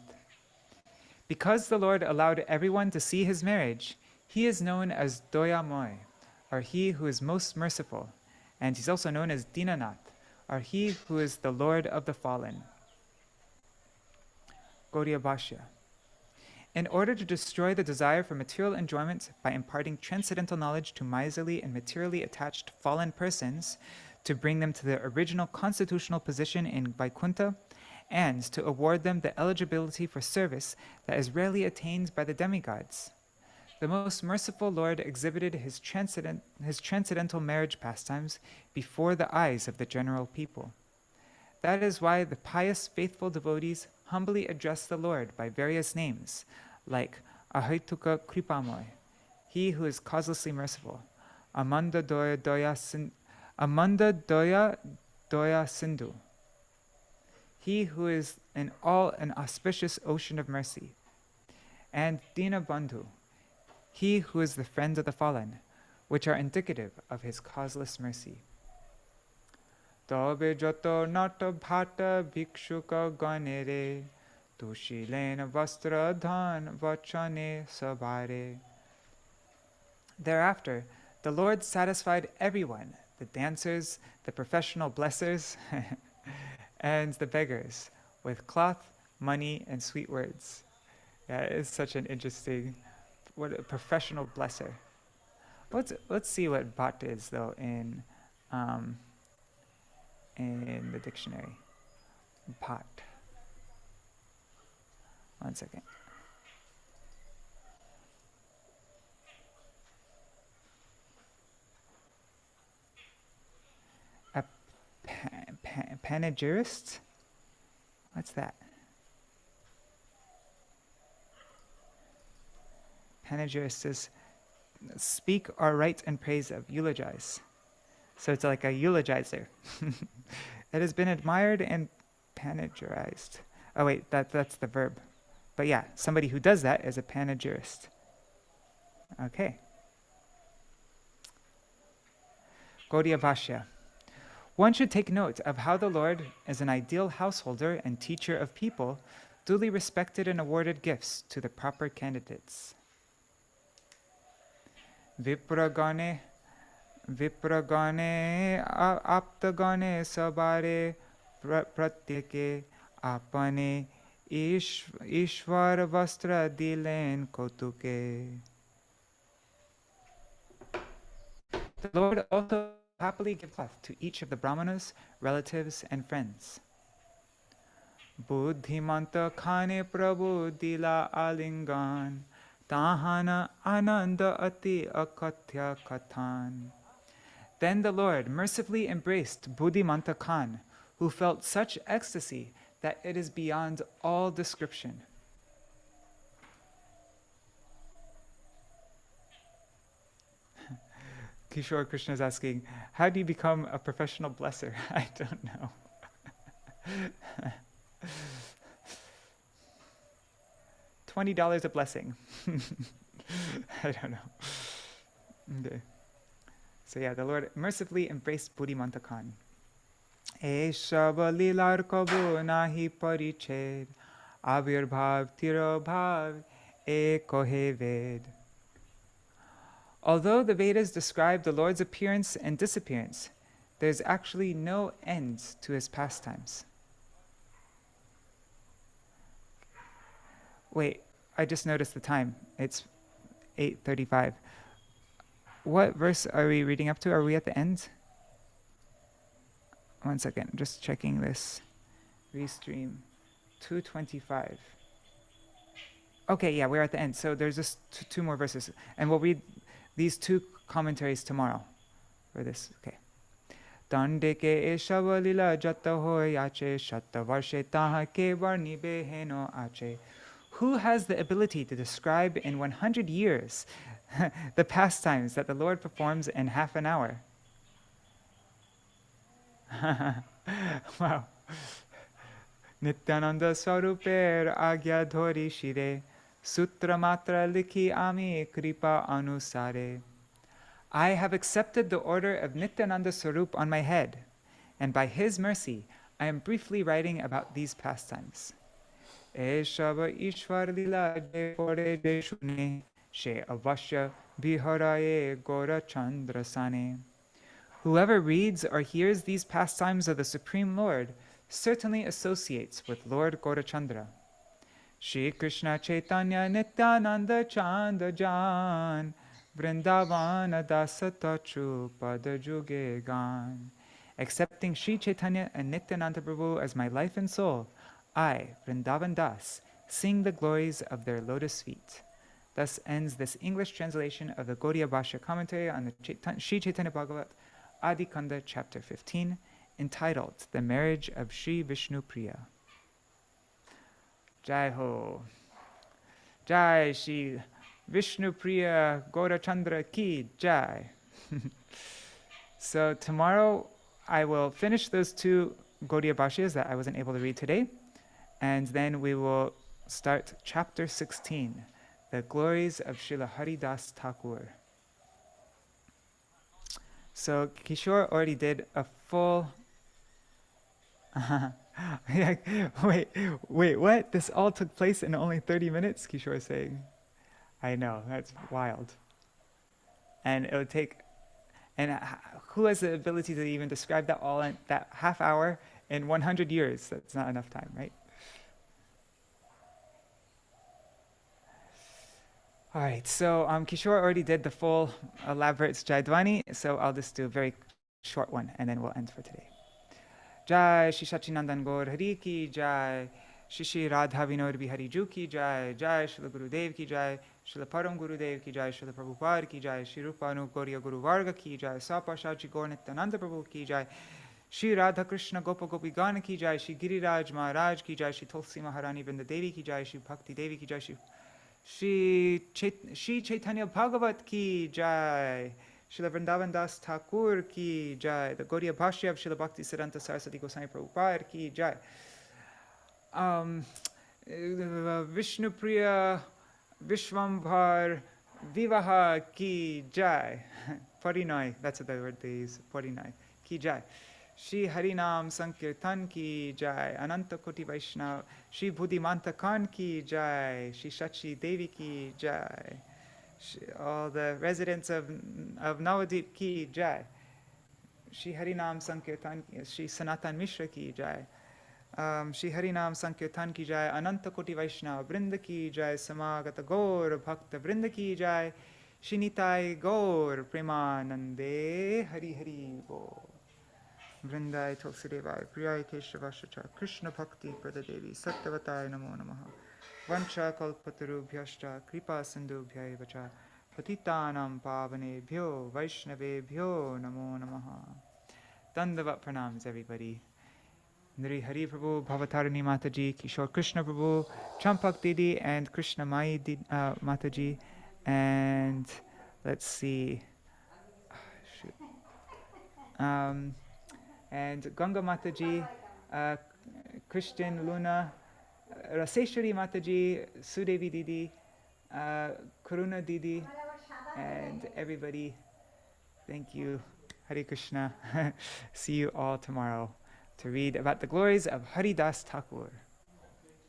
A: Because the Lord allowed everyone to see his marriage, he is known as Dayamoy, or he who is most merciful, and he's also known as Dinanath, or he who is the Lord of the fallen. Gaudiya Bhashya. In order to destroy the desire for material enjoyment by imparting transcendental knowledge to miserly and materially attached fallen persons, to bring them to their original constitutional position in Vaikunta, and to award them the eligibility for service that is rarely attained by the demigods, the most merciful Lord exhibited his transcendental marriage pastimes before the eyes of the general people. That is why the pious, faithful devotees humbly address the Lord by various names, like Ahaituka Kripamoy, he who is causelessly merciful, Amanda Doya Sindhu, he who is in all an auspicious ocean of mercy, and Dina Bandhu, he who is the friend of the fallen, which are indicative of his causeless mercy. Tabe joto nata bhata bhikshuka ganere, tushilena vastra dhan vachane sabare. Thereafter, the Lord satisfied everyone, the dancers, the professional blessers, and the beggars, with cloth, money, and sweet words. Yeah, it's such an interesting, what a professional blesser. Let's see what bhat is though um, in the dictionary. Bhat. One second. A panegyrist? What's that? Panegyrist is speak or write in praise of, eulogize. So it's like a eulogizer. It has been admired and panegyrized. Oh wait, that's the verb. But yeah, somebody who does that is a panegyrist. Okay. Gaudiya Bhashya. One should take note of how the Lord, as an ideal householder and teacher of people, duly respected and awarded gifts to the proper candidates. Vipragane aptagane sabare pratyeke apane ishvar vastra dilen kotuke. The Lord also happily gave cloth to each of the brahmanas, relatives, and friends. Buddhimanta khane prabhu dila alingan, tahana ananda ati akatya kathan. Then the Lord mercifully embraced Buddhimanta Khan, who felt such ecstasy that it is beyond all description. Kishore Krishna is asking, how do you become a professional blesser? I don't know. $20 a blessing. I don't know. Okay. So yeah, the Lord mercifully embraced Buddhimanta Khan. Eshava lilar kabu nahi pariched, avirbhav tirobhav ekohe ved. Although the Vedas describe the Lord's appearance and disappearance, there's actually no end to his pastimes. Wait, I just noticed the time. It's 8:35. What verse are we reading up to? Are we at the end? One second, just checking this. Restream 225. Okay, yeah, we're at the end. So there's just two more verses. And we'll read these two commentaries tomorrow for this. Okay. Dande ke eshavalila jatta hoy ache shatta varshe taha ke varni beheno ache. Who has the ability to describe in 100 years the pastimes that the Lord performs in half an hour? Wow. Nityananda Swaruper Agya Dhori Shire Sutra Matra Likhi Ami Kripa Anusare. I have accepted the order of Nityananda Swarup on my head, and by his mercy, I am briefly writing about these pastimes. Eshava Ishvar Lila Je Pore Je Shune She Avashya Biharaye Gora Chandra Sane. Whoever reads or hears these pastimes of the Supreme Lord certainly associates with Lord Gaurachandra. Śrī Krishna Caitanya Nityananda Chanda Jan Vrindavana Dasa Tachu Pada Juge Gan. Accepting Śrī Caitanya and Nityananda Prabhu as my life and soul, I, Vrindavan Das, sing the glories of their lotus feet. Thus ends this English translation of the Gaudiya Bhashya commentary on the Śrī Caitanya-bhāgavata, Ādi-khaṇḍa, chapter 15, entitled The Marriage of Śrī Viṣṇupriyā. Jai Ho. Jai Śrī Viṣṇupriyā Gaurachandra Ki Jai. So tomorrow I will finish those two Gaudiya Bhashyas that I wasn't able to read today, and then we will start chapter 16, the glories of Srila Haridas Thakur. So Kishore already did a full... wait, what? This all took place in only 30 minutes? Kishore is saying. I know, that's wild. And it would take... And who has the ability to even describe that all in that half hour in 100 years? That's not enough time, right? All right, so Kishore already did the full elaborate Jaidwani, so I'll just do a very short one and then we'll end for today. Jai Shri Sachinandan Gaurahari ki Jai, Shri Shri Radha Vinod Bihari Ju ki Jai, Jai Shri Gurudev ki Jai, Shri Param Gurudev ki Jai, Shri Prabhupada ki Jai, Shri Rupa Anup Gauriya Guru Varga ki Jai, Sapashaji Gaur Nityananda Prabhu ki Jai, Shri Radha Krishna Gopa Gopi Gana ki Jai, Shri Giriraj Maharaj ki Jai, Shri Tulsi Maharani Vrinda Devi ki Jai, Shri Bhakti Devi ki Jai, Śrī Caitanya-bhāgavata ki Jai, Srila Vrindavan Das Thakur ki Jai, the Gaudiya Bhashya of Srila Bhakti Siddhanta Saraswati Goswami Prabhupada ki Jai, Viṣṇupriyā Vishwambhar Vivaha ki Jai, Parinai, that's the word they use, Parinai ki Jai, Shri Harinam Sankirtan ki Jai, Ananta Koti Vaishnava, Shri Buddhimanta Khan ki Jai, Shri Shachi Devi ki Jai, all the residents of Navadip ki Jai, Shri Harinam Sankirtan, Shri Sanatan Mishra ki Jai, Shri Harinam Sankirtan ki Jai, Ananta Koti Vaishnava Vrinda ki Jai, Samagata Gaur Bhakta Vrinda ki Jai, Shri Nitai Gaur Premanande Hari Hari Bo. Vrindai Tulsidevai Priyai Keshavashacha Krishna Bhakti Pradadevi Sattvatai Namo Namaha Vancha Kalpatarubhyashcha Kripa Sindhubhyai Vacha Patitanam Pavanebhyo Vaishnavebhyo Namo Namaha. Dandavat pranams everybody. Nri Hari Prabhu, Bhavatarani Mataji, Kishore Krishna Prabhu, Champak Didi and Krishna Mai Mataji, and let's see, and Ganga Mataji, Christian Luna, Raseshwari Mataji, Sudevi Didi, Karuna Didi, and everybody. Thank you. Hare Krishna. See you all tomorrow to read about the glories of Haridas Thakur.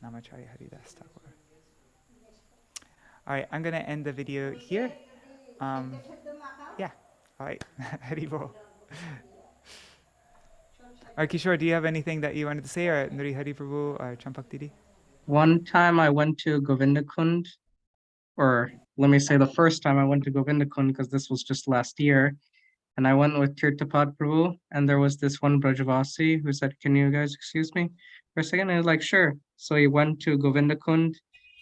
A: Namacharya Haridas Thakur. All right, I'm going to end the video here. Yeah, all right. Hari Bol. Kishore, do you have anything that you wanted to say, or Nuri Hari Prabhu, or Champak Didi?
B: One time I went to Govindakund, or let me say the first time I went to Govindakund, because this was just last year, and I went with Tirthapad Prabhu, and there was this one Brajavasi who said, "Can you guys excuse me for a second?" And I was like, "Sure." So he went to Govindakund,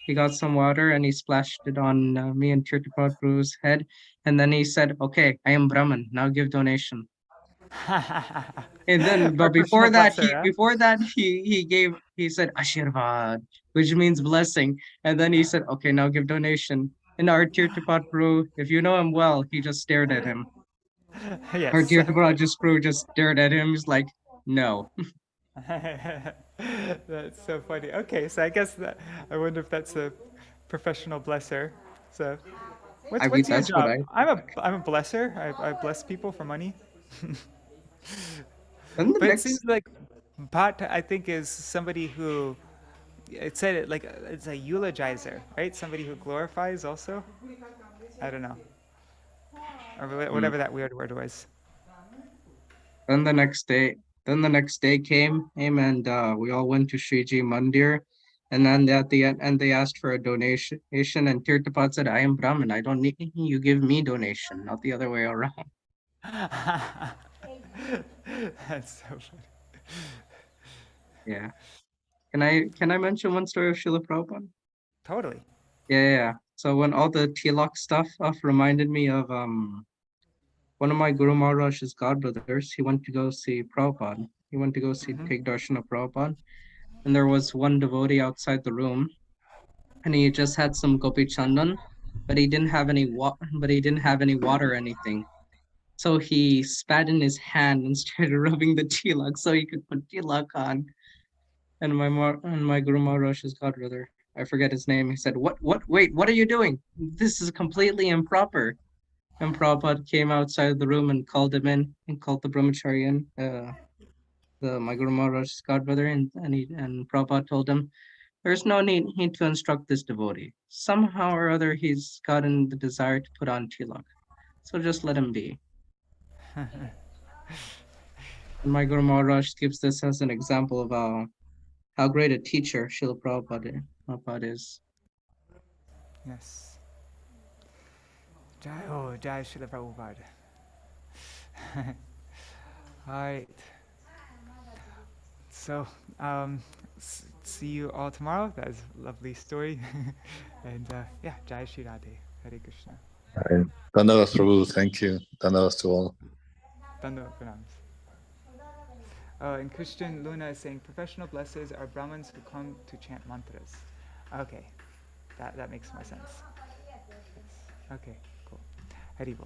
B: he got some water, and he splashed it on me and Tirthapad Prabhu's head, and then he said, "Okay, I am Brahman, now give donation." And then, but before that, he said Ashirvad, which means blessing. And then he said, "Okay, now give donation." And our Tirthapad Prabhu, if you know him well, he just stared at him.
A: Yes.
B: Our Tirthapad Prabhu just stared at him. He's like, "No."
A: That's so funny. Okay, so I guess that I wonder if that's a professional blesser. So, what's your job? I'm a blesser. I bless people for money. But it seems like Bhat, I think, is somebody who, it said it like it's a eulogizer, right? Somebody who glorifies also. I don't know, or whatever that weird word was.
B: Then the next day came, and we all went to Shriji Mandir, and then at the end they asked for a donation, and Tirthapad said, "I am Brahmin. I don't need you give me donation, not the other way around."
A: That's so funny.
B: Yeah. Can I mention one story of Srila Prabhupada?
A: Totally.
B: Yeah. So when all the tilak stuff reminded me of one of my Guru Maharaj's godbrothers, he went to go see Prabhupada. He went to go take darshan of Prabhupada. And there was one devotee outside the room, and he just had some gopi chandan, but he didn't have any water or anything. So he spat in his hand and started rubbing the tilak so he could put tilak on. And my Guru Maharaj's godbrother, I forget his name, he said, wait, what are you doing? This is completely improper. And Prabhupada came outside the room and called him in and called the brahmachari in, my Guru Maharaj's godbrother, and Prabhupada told him, "There's no need to instruct this devotee. Somehow or other, he's gotten the desire to put on tilak. So just let him be." And my Guru Maharaj gives this as an example of how great a teacher Srila Prabhupada is.
A: Yes. Jai Srila Prabhupada. Alright. So, see you all tomorrow. That is a lovely story. And yeah, Jai Shri Radhe. Hare Krishna.
C: Dandavas Prabhu, thank you. Dandavas to all.
A: Dandava pranams. And Christian Luna is saying, professional blessers are Brahmins who come to chant mantras. Okay, that makes more sense. Yes. Okay, cool. Hari Bol.